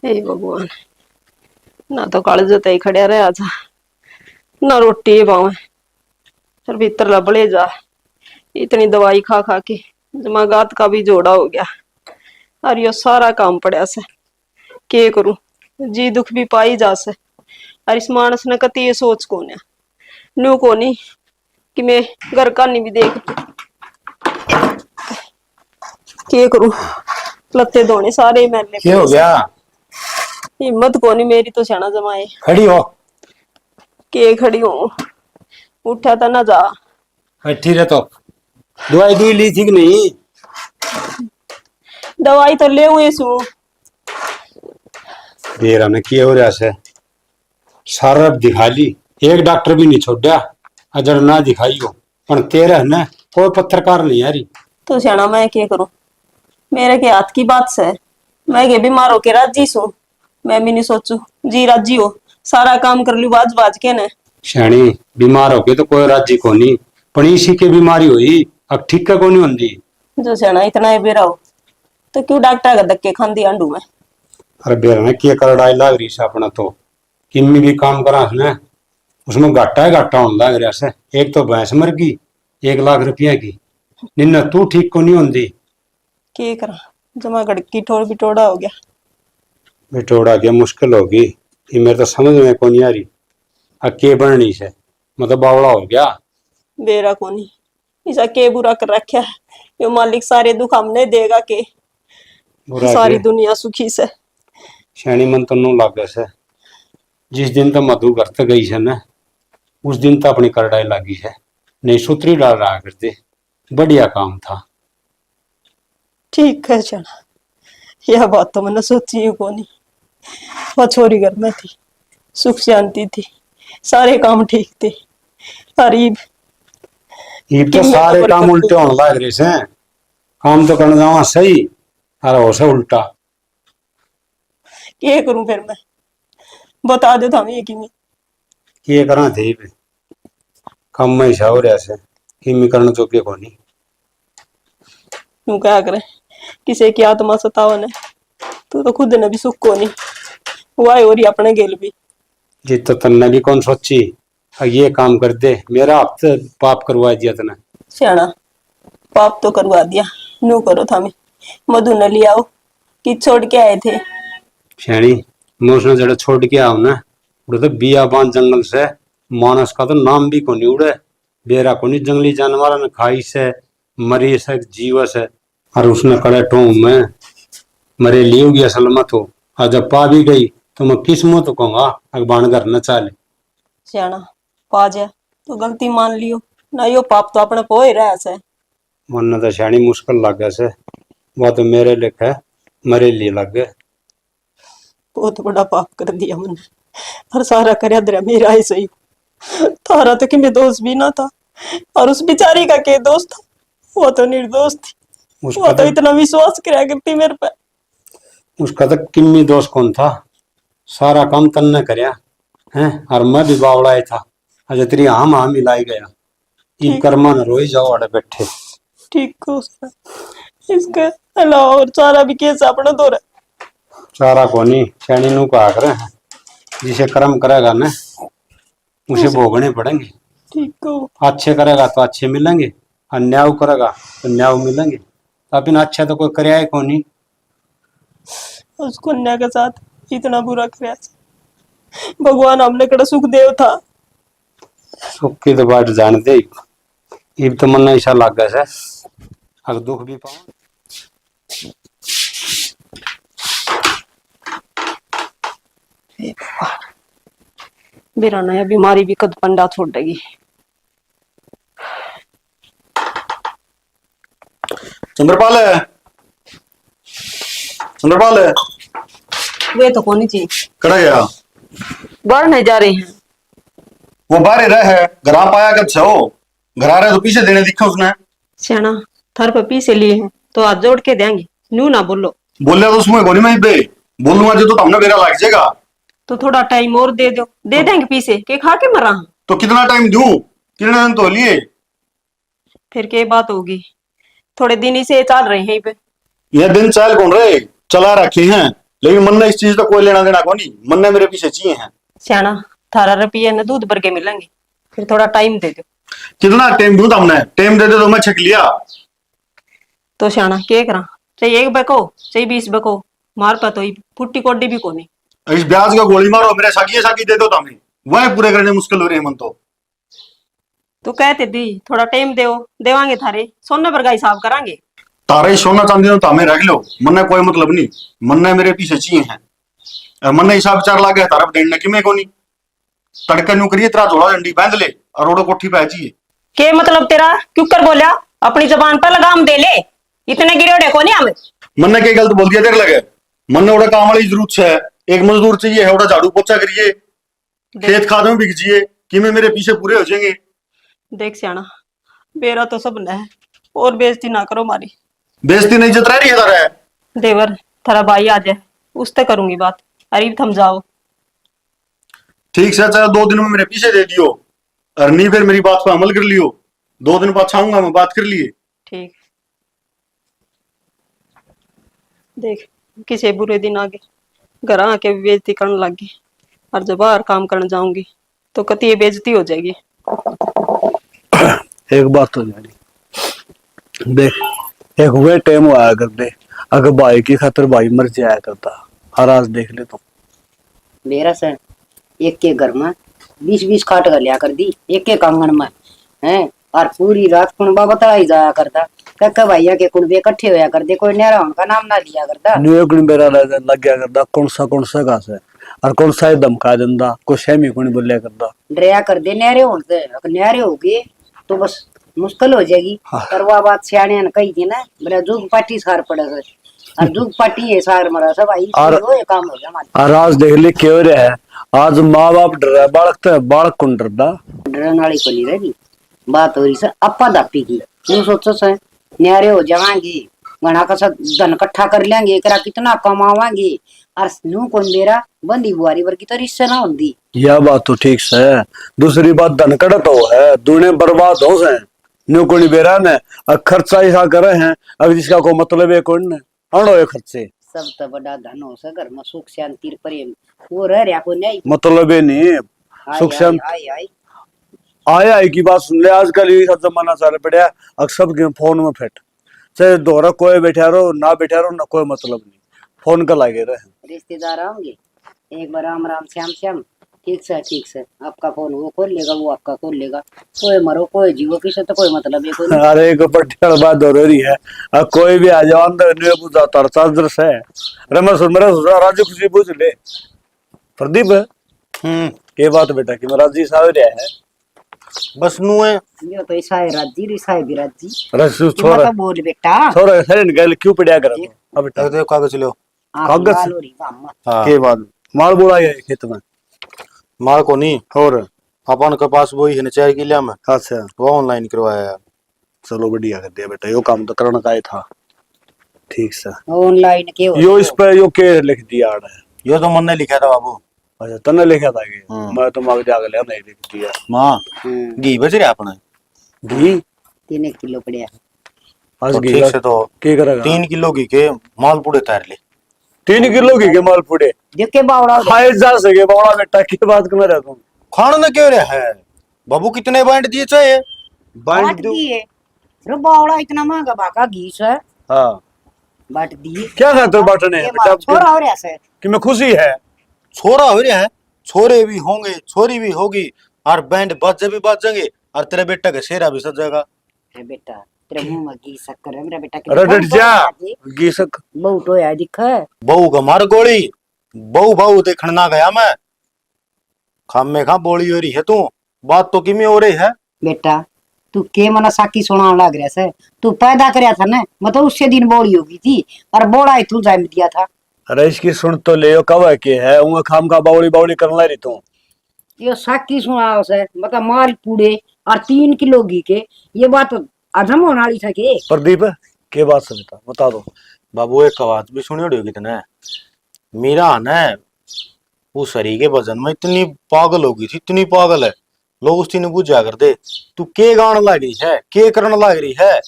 हे भगवान ना तो काले जो तई खड़िया रहे आजा ना रोटी पावे फिर भीतर लबड़े जा। इतनी दवाई खा खा के दिमागात का भी जोड़ा हो गया और यो सारा काम पड़ा से। के करूं जी दुख भी पाई जा से और इस मानस ने कती ये सोच कौन है न्यू कोनी कि मैं घर का नहीं भी देख के करूं लत्ते धोने सारे मैंने क्या हो गया? हिम्मत कोनी मेरी तो छना जमाए खड़ी हो। के खड़ी हूं उठा था ना जा बैठी रहे तो दवाई दुई ली थी कि नहीं? दवाई तो ले हुए सु देर हमने किए हो रहा से सारा दिखा ली, एक डॉक्टर भी नहीं छोड़ा अजर ना दिखाई हो पर तेरा है ना कोई पत्रकार नहीं आ रही। तो छना मैं क्या करूं मेरे के हाथ की बात से मैं के बीमार होके राजी सू मैं भी नहीं सोचू जी राजी हो सारा काम कर लू बाज बाज के ने श्याणी बीमार हो गए तो कोई राज्य को नहीं पण इसी के बीमारी हुई अब ठीक का को नहीं होती। जो छना इतना ही बेरा हो तो क्यों डॉक्टर का धक्के खांदी आंडू में अरे बेर ने किया कर डाई लाग रही से अपना तो किमी भी काम करा ना उसमें घाटा है घाटा होने लग रहा से। एक तो भैंस मर गई 1 लाख रुपया की निन्ना तू ठीक को नहीं होती। के करा जमा गड़की ठोड़ बिटोड़ा हो गया बिटोड़ा गया मुश्किल होगी ये मेरे तो समझ में को नहीं आ रही अके बननी से मतलब बावड़ा हो गया बेरा कोनी इसा के बुरा कर रखा है यो मालिक सारे दुख हमने देगा के बुरा सारी के दुनिया सुखी से श्याणी मन तो नू लागे से जिस दिन तो मधु घर तक गई है ना उस दिन तो अपनी करड़ाई लगी है नहीं सूत्री डाल रहा करते बढ़िया काम था। ठीक है चना यह बात तो मैंने सोची ही कोनी वो छोरी घर में थी सुख शांति थी सारे काम ठीक थे गरीब ये तो सारे काम उल्टे होने लग रहे से काम तो करने जावा सही अरे हो से उल्टा क्या करूं फिर मैं बता दो था कि मैं ये करा थे काम में ऐसा हो रहा से किमी करने जोगे को नहीं यूं क्या करे किसी की आत्मा सतावन है तो खुद ने भी सुख को नहीं हुआ हो रही अपने गेल भी जी तो तन्ने भी कौन सोची ये काम कर दे मेरा हफ्ते पाप करवा दिया तने सियाना पाप तो करवा दिया नो करो था मधु न लिया आओ कि छोड़ के आए थे श्याणी मैं उसने जड़ा छोड़ के आओ ना उड़े तो बियाबान जंगल से मानस का तो नाम भी को नहीं उड़े बेरा को नहीं जंगली जानवर ने खाई से मरी से जीव से और उसने कड़े टों में मरे लियो गया सलमत हो और जब पा भी गई तो मैं किस मुंह तो कहूंगा अगबान घर न चाले सियाना पा जा तो गलती मान लियो ना यो पाप तो अपने पो ही रहा से मन तो श्याणी मुश्किल लग गया से वो तो मेरे लेखा मरे लिए लग गए बहुत बड़ा पाप कर दिया मैंने और सारा कर दरा मेरा ही सही तारा तो कि मैं दोस्त भी ना था और उस बेचारी का के दोस्त था वो तो निर्दोष थी वो तो इतना विश्वास कराया करती मेरे पे उसका तो किम्मी दोस्त कौन था सारा काम तन ने करया हैं और मैं भी बावड़ाए था अजय तेरी आम मिलाई गया ये कर्मा न रोई जाओ अड़े बैठे ठीक हो इसका अलावा और सारा भी केस अपना दो रहा सारा कोनी श्याणी नु कहा करे जिसे कर्म करेगा ना उसे भोगने पड़ेंगे। ठीक हो अच्छे करेगा तो अच्छे मिलेंगे और न्याय करेगा तो न्याय मिलेंगे अपन अच्छा तो कोई करे को नहीं उस कन्या के साथ इतना बुरा कराया भगवान हमने कड़ा सुख देव था सुख की तो बात जानते इब तो मन ऐसा लग गया से अगर दुख भी पाऊं मेरा नया बीमारी भी कद पंडा छोड़ देगी चंद्रपाल है चंद्रपाल है वे तो कौन चीज कड़ा गया बाहर नहीं जा रहे हैं वो बाहर ही रहे घर आ पाया कर छो घर आ रहे तो पीछे देने दिखा उसने सियाना थर पर पीछे लिए हैं तो हाथ जोड़ के देंगे नू ना बोलो बोले तो उसमें गोनी में बे बोलूंगा जो तो हमने बेरा लग जाएगा तो थोड़ा टाइम और दे दो दे देंगे पीछे के खा के मरा हूं तो कितना टाइम दूं कितने दिन तो लिए फिर क्या बात होगी थोड़े दिन इसे चल रहे हैं पे ये दिन चाल कौन रहे चला रखे हैं लेकिन मन ने इस चीज का कोई लेना देना को नहीं मन ने मेरे पीछे चाहिए हैं सियाना थारा रुपये न दूध भर के मिलेंगे फिर थोड़ा टाइम दे दो कितना टाइम दूं तुमने टाइम दे दे तो मैं छक लिया तो सियाना क्या करा चाहे 1 बको चाहे 20 बको मार पा तो ही फुट्टी कोडी भी कोनी। इस ब्याज का गोली मारो, मेरे साकी साकी दे दो तमें, वह पूरे करने मुश्किल हो रही है मन तो कहते दी थोड़ा टाइम दो, देवांगे थारे सोने पर का हिसाब करांगे। तारा ही सोना चांदी तो तामे रख लो, मन कोई मतलब नहीं, मन मेरे पीछे चाहिए है और मन हिसाब चार लागे तारा देने की मैं कोनी तड़के नु करिए तेरा झोला डंडी बांध ले और रोडो कोठी पे चाहिए। के मतलब तेरा क्यों कर बोलिया, अपनी जबान पर लगाम दे ले, इतने गिरोड़े को नहीं हमें। मन के गलत बोल दिया देर लगे, मन ओड़ा काम वाली जरूरत है, एक मजदूर चाहिए है, ओड़ा झाड़ू पोछा करिए, खेत खाद में बिक जिए कि मैं मेरे पीछे पूरे हो जाएंगे। देख सियाना, बेरा तो सब है, और बेइज्जती ना करो मारी। बेइज्जती नहीं जत रही है तारा है। देवर थारा भाई आ जाए उससे करूंगी बात, अरे थम जाओ। ठीक से चल 2 दिन में मेरे पीछे दे दियो और नहीं फिर मेरी बात पर अमल कर लियो, 2 दिन बाद छाऊंगा मैं बात कर लिए। ठीक। देख किसी बुरे दिन आगे घर आके बेइज्जती करने लगी, और जब बाहर काम करने जाऊंगी तो कती ये बेइज्जती हो जाएगी। एक बात तो जानी देख, एक वे टाइम आया कर दे अगर भाई की खातिर भाई मर जाया करता, हर आज देख ले तो मेरा सर एक के घर में 20-20 खाट कर लिया कर दी, एक के आंगन में है, और पूरी रात कुणबा बतलाई जाया करता, कक्का भैया के कुणबे इकट्ठे होया करते, कोई नेरा उनका नाम ना लिया करता। न्यू कुण बेरा लग गया करता, कौन सा घास है और कौन सा धमका देंदा, कोई सहमी कुण बोलिया करता, डरिया कर दे नेरे होते, अगर नेरे हो गए तो बस मुश्किल हो जाएगी। पर वह बात सियाने ने कही थी ना, मेरा जुग पार्टी सार पड़ेगा, और जुग पार्टी है सार मरा सब आई ये काम हो गया हमारा। और आज देख ले क्यों रहा है, आज माँ बाप डर रहा है, बालक तो बालक कौन डरदा, डरन वाली को नहीं रही बात हो रही सर अपा दापी की। तू सोचो सर न्यारे हो जावांगे, घना का सब धन इकट्ठा कर लेंगे, एकरा कितना कमावांगे, और नू कौन मेरा बंदी बुआरी वर्गी तो रिश्ते ना होती। यह बात तो ठीक है, दूसरी बात धन कड़त हो है, दुने बर्बाद हो से न्यू कोनी बेरा ने खर्चा ऐसा करे हैं, अब जिसका कोई मतलब है कौन ने अड़ो ये खर्चे, सब तो बड़ा धन हो से घर में सुख शांति प्रेम वो रह रहा कोई नहीं, मतलब है नहीं सुख शांति आई आई आया है की बात सुन ले। आजकल ये सब जमाना चल पड़ा, अक्सर के फोन में फिट, चाहे दोहरा कोई बैठा रहो ना बैठा रहो ना कोई मतलब नहीं, फोन का लागे रहे। रिश्तेदार आओगे एक बार राम राम श्याम श्याम, ठीक से आपका फोन वो खोल लेगा, वो आपका खोल लेगा, कोई मरो कोई जीवो किसे तो कोई मतलब है कोई नहीं। अरे एक पट्टी बात हो रही है, अब कोई भी आ जाओ अंदर नहीं पूछा तरसा दर्श है, अरे मैं सुन मेरा राजू खुशी पूछ ले प्रदीप ये बात बेटा कि महाराज जी साहब रहा है बस नू है ये तो ऐसा है राजी रिसा है विराजी। रसू कि छोरा मतलब बोल बेटा छोरा सरे निकाल क्यों पड़या कर अब बेटा तो कागज लो। कागज? लाल हो रही काम हाँ के बाद माल बोला है खेत में माल को नहीं और अपन के पास वही है ना 4 किला में, अच्छा वो ऑनलाइन करवाया है। चलो बढ़िया कर दिया बेटा, यो काम तो करना का ही था। ठीक से ऑनलाइन के हो यो इस पे यो के लिख दिया आड़ है, यो तो मन ने लिखा था बाबू। अच्छा तने लिखा था कि मैं तो मांग जाग लिया नहीं लिख दिया। माँ घी बच रहा अपने घी 3 किलो पड़िया आज तो घी ठीक का से तो के करेगा 3 किलो घी के माल पूरे तैर ले। 3 किलो घी के माल पुड़े देख के बावड़ा खाए जा सके बड़ा बेटा की बात कर रहा तुम खाना ना क्यों रहा है बाबू, कितने बांट दिए चाहिए बांट दिए रे बावड़ा इतना महंगा बाका घी से हाँ बांट दिए क्या खाते हो बांटने हैं बेटा छोरा हो रहा से कि मैं खुशी है छोरा हो रहा है, छोरे भी होंगे छोरी भी होगी और बैंड बाजे भी बाजेंगे और तेरे बेटा का शेरा भी सजेगा। अरे बेटा तेरे मुंह में घी शक्कर है मेरा बेटा अरे डट जा घी सक बहुत होया दिख बहू का मार गोली, बहू देखने ना गया मैं, खाम में खा बोली हो रही है तू, बात तो किमी हो रही है बेटा तू के मना साकी सुना लग रहा से, तू पैदा करया था ना मतलब उससे दिन बोली होगी थी और बोड़ा तू जाम दिया था। अरे इसकी सुन तो ले कब है के है उंगे खाम का बावली बावली करने ला रही तू ये साकी सुना से मतलब माल पूड़े और 3 किलो घी के, ये बात अधम होने वाली था के प्रदीप के बात से बेटा बता दो बाबू। एक आवाज भी सुनी होगी कितने मीरा ने वो सरी के वजन में इतनी पागल होगी थी, इतनी पागल है लोग उस ने बुझा कर दे तू के गाने लग रही है के करने लग रही है,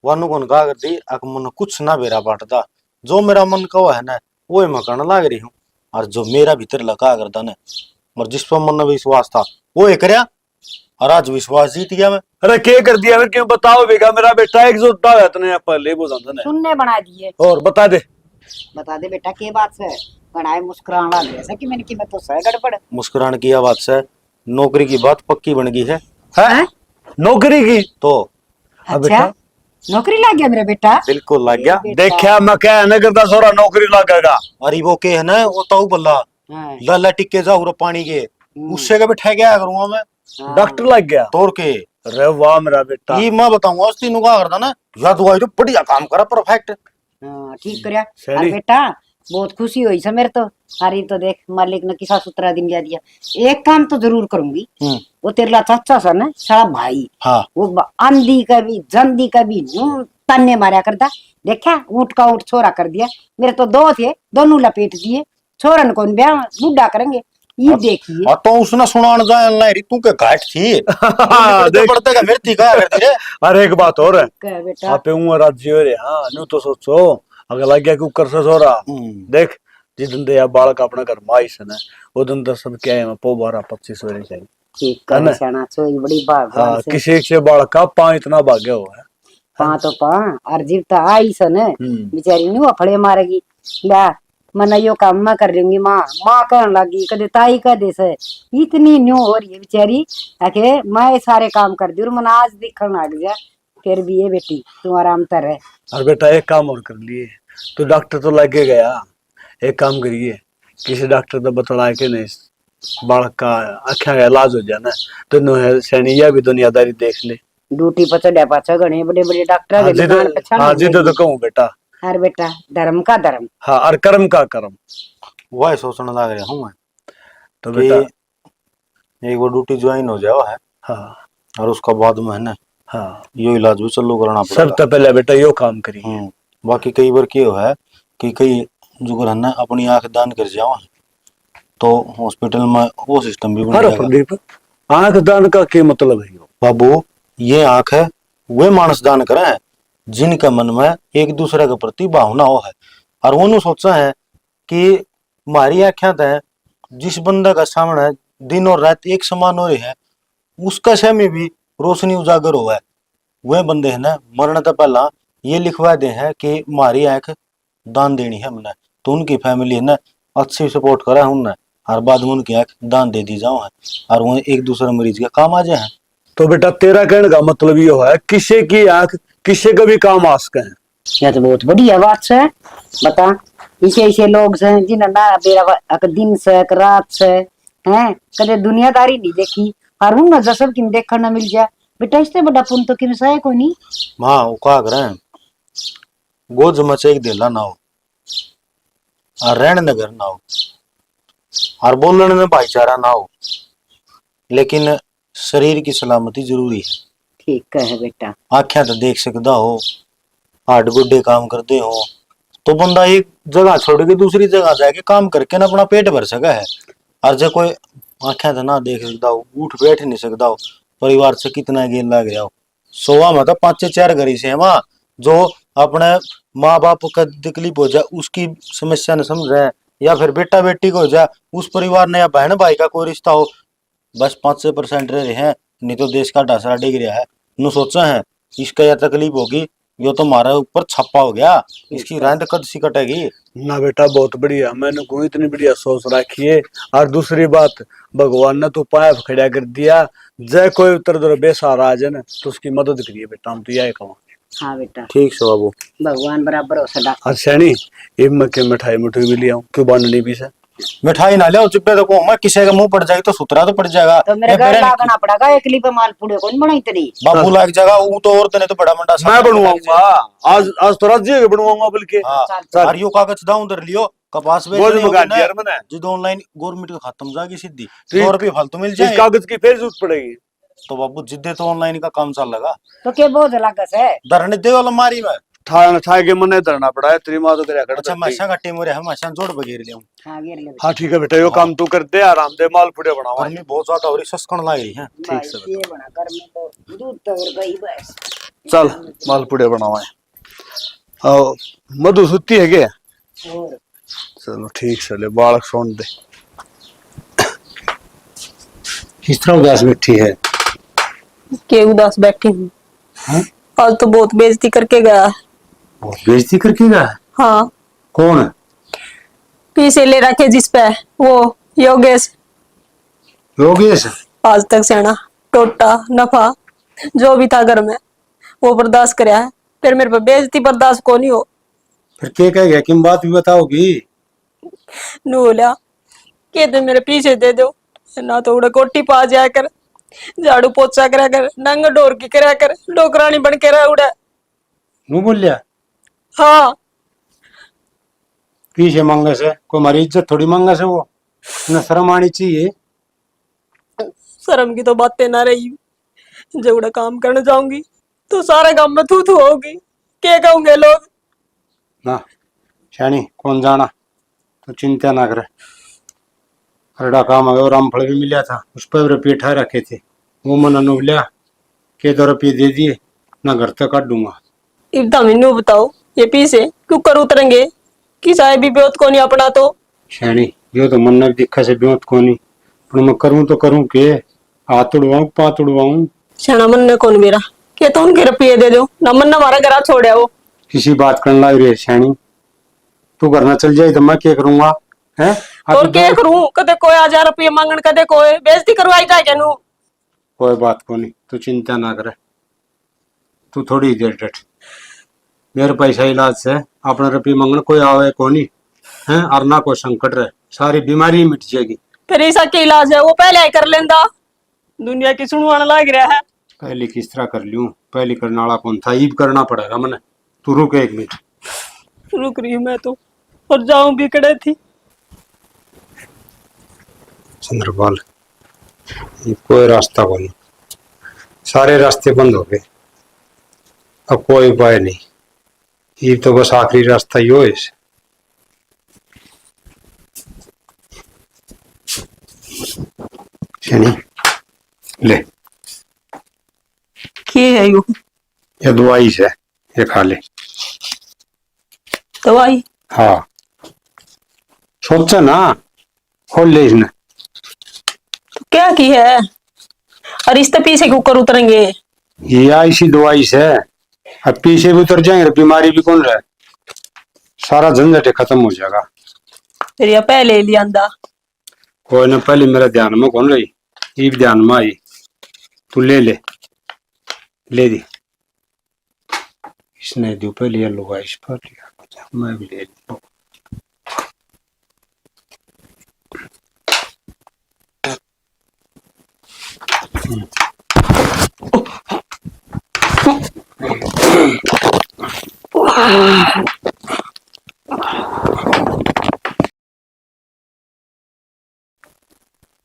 वानु कौन गा कर दी अक मन कुछ ना बेरा बांटता, जो मेरा मन का है ना वो मैं करने लग रही हूँ और जो मेरा भीतर लगा करता ना और जिस पर मन में विश्वास था वो एक करया और आज विश्वास जीत गया मैं। अरे के कर दिया फिर क्यों बताओ बेगा मेरा बेटा एक जो दाव है तने पहले वो जानता है सुनने बना दिए और बता दे बता दे बेटा के बात से बनाए मुस्कुराना जैसा कि मैंने कि मैं तो सह गड़बड़ मुस्कुराने की बात से नौकरी की बात पक्की बन गई है। हैं? नौकरी की तो हाँ अच्छा बेटा। नौकरी लग गया मेरा बेटा बिल्कुल लग गया। बेटा। देखा मैं क्या नहीं करता सोरा नौकरी लगेगा। अरे वो के है ना, वो ताऊ बल्ला हाँ, लाला टिक्के जा पानी के, उससे के बैठा गया करूंगा मैं। हाँ। डॉक्टर लग गया। तोड़ के अरे वाह मेरा बेटा। ये मैं बताऊंगा उस तीनों का करता ना, या तो आई तो बढ़िया काम करा परफेक्ट। हाँ, ठीक करया। सही। अरे बेटा बहुत खुशी हुई से मेरे तो। अरे तो देख मालिक ने किसा सुतरा दिन जा दिया। एक काम तो जरूर करूंगी। वो तेरा चाचा सा ना सारा भाई, हाँ वो आंधी का भी जंदी का भी यूं तन्ने मारा करता। देखा ऊंट का ऊंट छोरा कर दिया। मेरे तो दो थे, दोनों लपेट दिए। छोरन कौन ब्याह बूढ़ा करेंगे ये देखिए। तो उसने सुनान जाए ना री तू के घाट थी। देख। पड़ते का मेरे थी का करती रे। अरे एक बात और है, कह बेटा आप उम्र राज्य हो रहे। हाँ न्यू तो सोचो अगर लग गया कुकर से सोरा। देख जिस दिन या बालक अपना घर माई से ना वो दिन तो सब क्या है पो 12-25 होने चाहिए। ठीक है ना? कर सना सोई बड़ी भगवान हाँ से। किसी से बालक का पा इतना भाग्य हुआ है। पा तो पा और जीव तो आई सन बेचारी नु अफड़े मारेगी। ला मना यो काम मैं कर लूंगी। माँ माँ कहने लगी कदे ताई कह दे से इतनी न्यू हो रही है बेचारी। आके मैं सारे काम कर दी और मना आज दिखने लग गया। फिर भी ये बेटी तू आराम कर रहे। और बेटा एक काम और कर लिए, तो डॉक्टर तो लगे गया। एक काम करिए किसी डॉक्टर तो बतला के नहीं बालक का अच्छा का इलाज हो जाए ना, तो सैनिया भी दुनियादारी देख ले। ड्यूटी पर चढ़ा पाचा गणे बड़े बड़े डॉक्टर हाँ के जी दुकान पे तो हाँ जी तो कहूँ बेटा। अरे बेटा धर्म का धर्म। हाँ और कर्म का कर्म। वही सोचने लग रहा हूँ मैं तो कि बेटा एक वो ड्यूटी ज्वाइन हो जाओ है हाँ और उसका बाद में है ना हाँ यो इलाज भी चालू करना सब पड़ेगा। तो पहले बेटा यो काम करिए। बाकी कई बार क्या है कि कई जो है ना अपनी आंख दान कर जाओ तो हॉस्पिटल में वो सिस्टम भी बन अरे जाएगा। प्रदीप आंख दान का क्या मतलब है? बाबू ये आंख है वे मानस दान करे जिनके मन में एक दूसरे के प्रति भावना हो है और उन्होंने सोचा है कि हमारी आंखें है जिस बंदा का सामने दिन और रात एक समान हो रही है उसका समय में भी रोशनी उजागर हुआ है। वह बंदे है ना मरने तो पहला ये लिखवा दे है कि हमारी आंख दान देनी है हमने, तो उनकी फैमिली है ना अच्छी सपोर्ट करा है उनने और बाद में उनकी आंख दान दे दी जाओ है और वो एक दूसरे मरीज के काम आ जाए। तो बेटा तेरा कहने का मतलब ये है किसी की आंख किसी का भी काम आ सके। यह तो बहुत बढ़िया बात है। बता इसे ऐसे लोग से जिन्हें ना बेरा दिन से रात से हैं कदे दुनियादारी नहीं देखी और उन जसब किन देखना मिल जाए। बेटा इससे बड़ा पुन तो किम सा है कोई नहीं। माँ वो कहा करें गोज मचे एक दिला ना हो और रहने नगर ना हो और बोलने में भाईचारा ना हो लेकिन शरीर की सलामती जरूरी है। ठीक है बेटा। आख्या तो देख सकता हो हाथ गुड्डे काम करते हो तो बंदा एक जगह छोड़ के दूसरी जगह जाके काम करके ना अपना पेट भर सका है और जब कोई आख्या तो ना देख सकता हो उठ बैठ नहीं सकता हो परिवार से कितना गेन लग रहा हो। सोवा में तो 5-4 घरी से है वहां जो अपने माँ बाप का तकलीफ हो जाए उसकी समस्या न समझे या फिर बेटा बेटी को हो जाए उस परिवार ने या बहन भाई का कोई रिश्ता हो बस 5% रह रहे हैं नहीं तो देश का ढांचा डिग रहा है। नु सोचा है इसका यह तकलीफ होगी यो तो हमारे ऊपर छप्पा हो गया इसकी रैंद कद सी कटेगी ना बेटा बहुत बढ़िया मैंने को इतनी बढ़िया सोच रखी है। और दूसरी बात भगवान ने तो पाया खड़ा कर दिया जय कोई उतर उधर बेसहारा आ जाए ना तो उसकी मदद करिए बेटा हम तो यही कहूँ। हाँ बेटा ठीक से बाबू भगवान बराबर हो सदा। अच्छा नहीं ये मैं के मिठाई मिठाई भी लिया क्यों बांधनी भी से मिठाई ना लिया चिप्पे तो मैं किसी का मुंह पड़ जाएगी तो सुतरा तो पड़ जाएगा तो मेरे घर लागना पड़ेगा एक लीप माल पूड़े कौन बनाई तेरी। बाबू लाग जाएगा वो तो और तने तो बड़ा मंडा मैं बनवाऊंगा आज आज तो राज्य बनवाऊंगा बल्कि। हाँ और यो कागज दाऊ उधर लियो कपास बेच बोझ रहे मगा होगे ना दिया मैंने जो ऑनलाइन गवर्नमेंट का खत्म जाएगी सीधी ठीक। 100 रुपये फालतू मिल इस जाए कागज की फिर जरूरत पड़ेगी तो बाबू जिद्दे तो ऑनलाइन का काम चल लगा तो क्या बोझ लागस है। धरने दे वाला मारी में ठा के मने धरना पड़ा है तेरी माँ तो तेरा कर अच्छा मशा का टीम है मशा जोड़ बगेर ले हाँ घेर ले हाँ ठीक है बेटा यो काम तू कर दे आराम दे माल पुड़े बनावा। गर्मी बहुत ज्यादा हो रही सस्कन लग रही है। ठीक से ये बना कर में तो दूध तो गई बस। चल माल पुड़े बनावा और मधु सुती है क्या? और चलो ठीक से ले बालक सोन दे किस तरह उदास बैठी है के उदास बैठी हूँ। आज तो बहुत बेइज्जती करके गया। बेइज्जती करके गया हाँ कौन है? पीछे ले रखे जिस पे वो योगेश। योगेश? आज तक सेना टोटा नफा जो भी था घर में वो बर्दाश्त कराया है, फिर मेरे पे बेइज्जती बर्दाश्त को नहीं हो। फिर क्या कह गया, किम बात भी बताओगी? नू बोला कहते मेरे पीछे दे दो ना, तो उड़ा कोटी पा जाया कर, झाड़ू पोछा करा कर, नंग डोर की करा कर, डोकरानी बन के रहा उड़ा। नू बोल लिया? हाँ पीछे मंगे से कोई हमारी इज्जत थोड़ी मंगे से, वो न शर्म आनी चाहिए। शर्म की तो बातें ना रही, जब उड़ा काम करने जाऊंगी तो सारे काम में थू थू होगी, क्या कहोगे लोग? ना शानी कौन जाना, तो चिंता ना करे। अरड़ा काम है और रामफल भी मिला था, उस पर रुपये ठा रखे थे, वो मन नु लिया के 2 रुपये दे दिए, ना घर तक काट दूंगा। इतना मैनू बताओ ये पीछे क्यों कर उतरेंगे कि चाहे भी बेवत को नहीं अपना तो। शानी यो तो मन ने दिखा से बेवत को नहीं, पर मैं करूं तो करूं के, हाथ उड़वाऊं पात उड़वाऊं? शाना मन ने कौन मेरा के तो उनके रुपये दे दो ना, मन ने हमारा घर छोड़ा वो। किसी बात करने लग रही है शानी, तू घर ना चल जाए तो मैं क्या करूंगा है? और क्या करूं, कदे कोई 1000 रुपये मांगन, कदे कोई बेइज्जती करवाई जाए क्या नू। कोई बात को नहीं, तू चिंता ना करे, तू थोड़ी देर डट। मेरे पैसा इलाज से अपना रुपये मांगने कोई आवे को नहीं है, और ना कोई संकट रहे, सारी बीमारी मिट जाएगी। फिर ऐसा क्या इलाज है वो पहले ही कर लेंदा, दुनिया की सुनवाने लग रहा है। पहले किस तरह कर लूं, पहले करने वाला कौन था, ईब करना पड़ेगा मने। तू रुक 1 मिनट। रुक रही हूँ मैं तो, और जाऊं भी कड़े थी। चंद्रपाल ये कोई रास्ता को नहीं, सारे रास्ते बंद हो गए, अब कोई उपाय नहीं, ये तो बस आखिरी रास्ता ही हो इस। शनि ले, क्या है यू? ये दवाई से, ये खा ले। दवाई? हाँ सोचा ना, खोल ले इसने। तो क्या की है, और इस पीछे क्यों कर उतरेंगे? ये ऐसी दवाई से अब पीछे भी उतर जाएंगे, बीमारी भी कौन रहे, सारा झंझट खत्म हो जाएगा। फिर यह पहले लिया अंदा। कोई ना, पहले मेरा ध्यान में कौन रही, ये भी ध्यान में आई, तू ले ले, ले दी इसने दी पहले, ये लोग इस पर लिया, मैं भी ले लूं।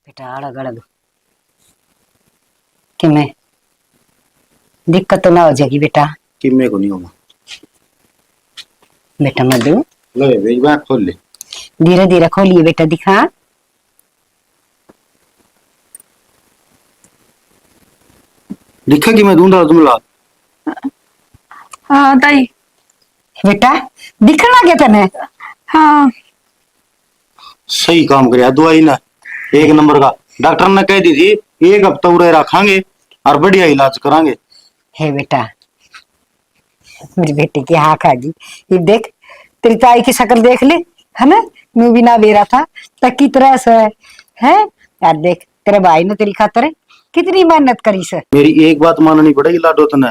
बेटा अलग अलग कि मैं दिक्कत तो ना हो जाएगी बेटा? कि मेरे को नहीं होगा। बेटा मधु ले भेज बात खोल ले। धीरे धीरे खोलिए बेटा, दिखा। लिखा कि मैं ढूंढ तुम ला। हाँ ताई। बेटा दिखना क्या तने? हाँ सही काम करे दवाई ना 1 नंबर का, डॉक्टर ने कह दी थी 1 हफ्ता उड़े रखेंगे और बढ़िया इलाज करांगे। हे बेटा मेरी बेटी की हाँ खागी, ये देख तेरी ताई की शक्ल देख ले, है ना, मैं भी ना बेरा था तक की तरह से है यार। देख तेरे भाई ने तेरी खातर कितनी मेहनत करी से। मेरी एक बात माननी पड़ेगी लाडो तने,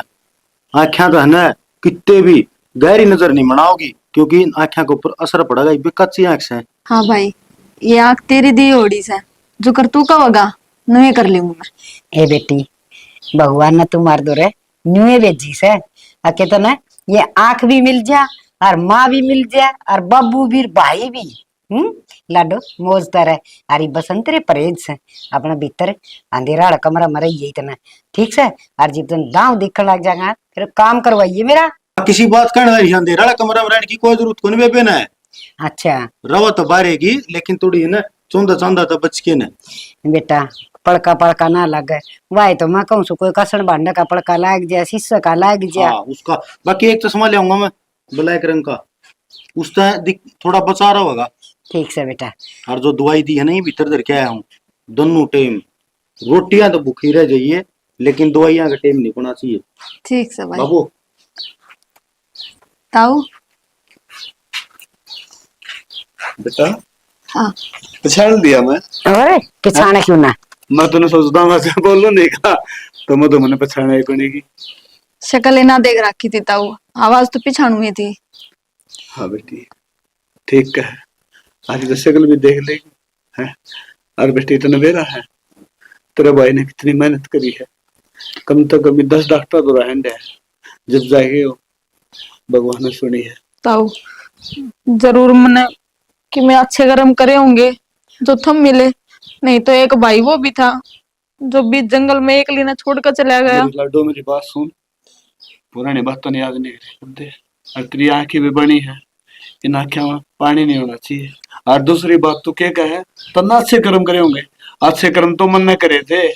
आँखें तो है ना कितने भी गहरी नजर नहीं बनाओगी, क्योंकि इन आँखों के ऊपर असर पड़ेगा, ये कच्ची आँख से। हाँ भाई, ये आँख तेरी दी ओड़ी से, जो कर तू का होगा नहीं कर लूंगा मैं। ए बेटी भगवान ने तू मार दो रे न्यूए भेजी से, आके तो ना ये आंख भी मिल जा और माँ भी मिल जा और बाबू भी भाई भी। लाडो मौज तर है अरे बसंत तेरे परहेज से अपना भीतर अंधेरा वाला कमरा मर ही इतना ठीक से, और जब तुम दांव दिखने लग जाएगा फिर काम करवाइए मेरा। किसी बात करने वाली अंधेरा कमरा में रहने की कोई जरूरत को नहीं बेबे। अच्छा रवा तो बारेगी लेकिन थोड़ी है ना चौंधा चौंधा तो बच के न बेटा, पड़का पड़का ना लगे वाई तो मैं कहूँ कोई कसण भांडा का पड़का लाग जाए, शीशे का लाग जाए। हाँ, उसका बाकी एक चश्मा ले आऊंगा मैं ब्लैक रंग का, उसका थोड़ा बचा रहा होगा। ठीक से बेटा। और जो दवाई दी है ना ये भीतर धर के आया हूँ, दोनों टाइम रोटियां तो भूखी रह जाइए लेकिन दवाइयां का टाइम नहीं होना चाहिए। ठीक से भाई। बाबू ताऊ बेटा हाँ। पहचान लिया मैं। अरे पिछाने क्यों ना? मैं तो सोचता हूँ मैं बोलो नहीं कहा तो मैं तो मैंने पहचाना ही कोनी की। शक्ल ना देख रखी थी ताऊ, आवाज तो पिछाणु में थी। हाँ बेटी ठीक है, आज तो शक्ल भी देख लेगी है। और बेटी इतना बेरा है, तेरे भाई ने कितनी मेहनत करी है, कम तो कभी 10 डॉक्टर तो रहेंगे, जब जाएंगे हो भगवान ने सुनी है। ताऊ जरूर मने कि मैं अच्छे कर्म करे होंगे जो थम मिले, नहीं तो एक भाई वो भी था जो बीच जंगल में एक लीना छोड़कर चला गया। मेरी लड्डू मेरी बात सुन, पुरानी बात तो याद नहीं रही। और तेरी आंखें भी बनी है, इन आंखों में पानी नहीं होना चाहिए। और दूसरी बात तू क्या कहे, तन्ना अच्छे कर्म करे होंगे, अच्छे कर्म तो मन ने करे थे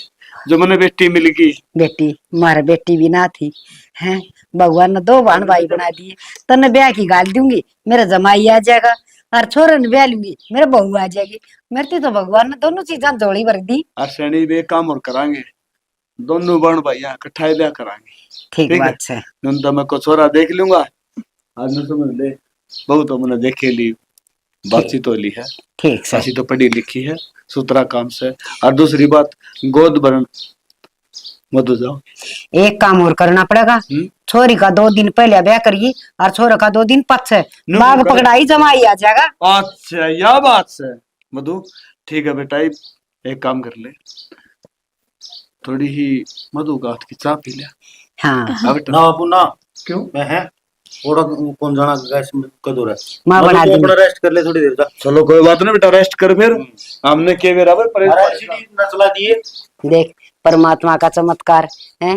जो मैंने बेटी मिल गई। बेटी मारा बेटी भी ना थी हैं, भगवान ने 2 बहन भाई बना दिए। तन्ने ब्याह की गाल दूंगी, मेरा जमाई आ जाएगा, और छोरे ने ब्याह लूंगी, मेरे बहू आ जाएगी। मेरे तो भगवान ने दोनों चीजें जोड़ी भर दी। और शनि भी एक काम और करांगे, दोनों बहन भाई इकट्ठा ही ब्याह करांगे। ठीक ठीक है, बात है। नन तो मैं को छोरा देख लूंगा, आज न समझ ले बहु तो मैंने देखे ली, बातचीत हो ली है, ठीक से ऐसी तो पढ़ी लिखी है, सुतरा काम से। और दूसरी बात गोद भरण मत हो जाओ। एक काम और करना पड़ेगा, छोरी का 2 दिन पहले ब्याह करिए और छोरा का 2 दिन पछे, बाघ कर- पकड़ाई जमाई आ जाएगा। अच्छा या बात से मधु, ठीक है बेटा एक काम कर ले, थोड़ी ही मधु का हाथ की चाय पी ले। हाँ हाँ बेटा। ना बापू ना, क्यों? मैं है थोड़ा कौन जाना गैस में कदूर है। माँ मतलब बना तू दूंगी। अपना रेस्ट कर ले थोड़ी देर तक। चलो कोई बात नहीं बेटा, रेस्ट कर फिर, हमने के बराबर अरे एलसीडी ना चला दिए। देख परमात्मा का चमत्कार है,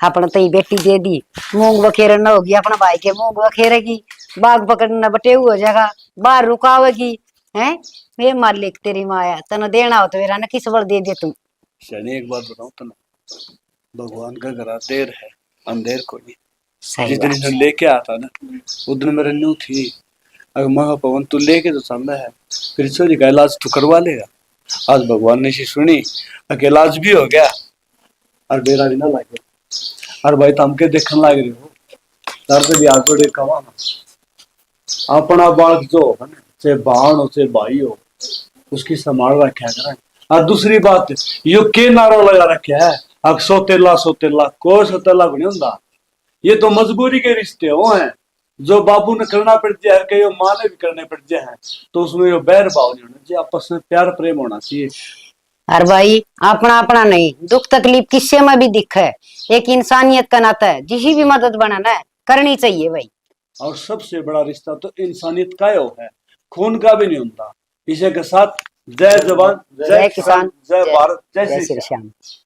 अपने तो बेटी दे दी, मूंग बखेर न होगी, अपने भाई के मूंग बखेरेगी, बाघ पकड़ना बटेऊ हो जाएगा, बाहर रुकावेगी है। वे मालिक तेरी माया, तने देना हो तो मेरा ना किस बल दे दे तू। शनि एक बात बताऊं तो, भगवान का घर देर है अंधेर को नहीं। सही जिस दिन बात। इन्हें लेके आता ना, उस दिन मेरे न्यू थी, अगर महापवन तू लेके तो सामने है, फिर छोरी का इलाज तू करवा लेगा। आज भगवान ने सी सुनी, अकेला इलाज भी हो गया और बेरा भी ना लगे। और भाई तुम के देखने लग रही हो, दर से भी आगे देखा हुआ ना, अपना बालक जो है ना, चाहे बहन हो चाहे भाई हो, उसकी संभाल रखा करें। और दूसरी बात, यो के नारा लगा रखा है, अब सोतेला कोई सोतेला को नहीं होता, ये तो मजबूरी के रिश्ते हो हैं, जो बाबू ने करना पड़ जाए, कई माँ ने भी करने पड़ जाए हैं, तो उसमें यो बैर भाव नहीं होना चाहिए, आपस में प्यार प्रेम होना चाहिए। अरे भाई अपना अपना नहीं, दुख तकलीफ किससे में भी दिख है, एक इंसानियत का नाता है, जिसी भी मदद बनाना है करनी चाहिए भाई। और सबसे बड़ा रिश्ता तो इंसानियत का ही है, खून का भी नहीं होता। इसी के साथ जय जवान, जय किसान, जय भारत, जय जय श्री श्री श्याम। श्याम।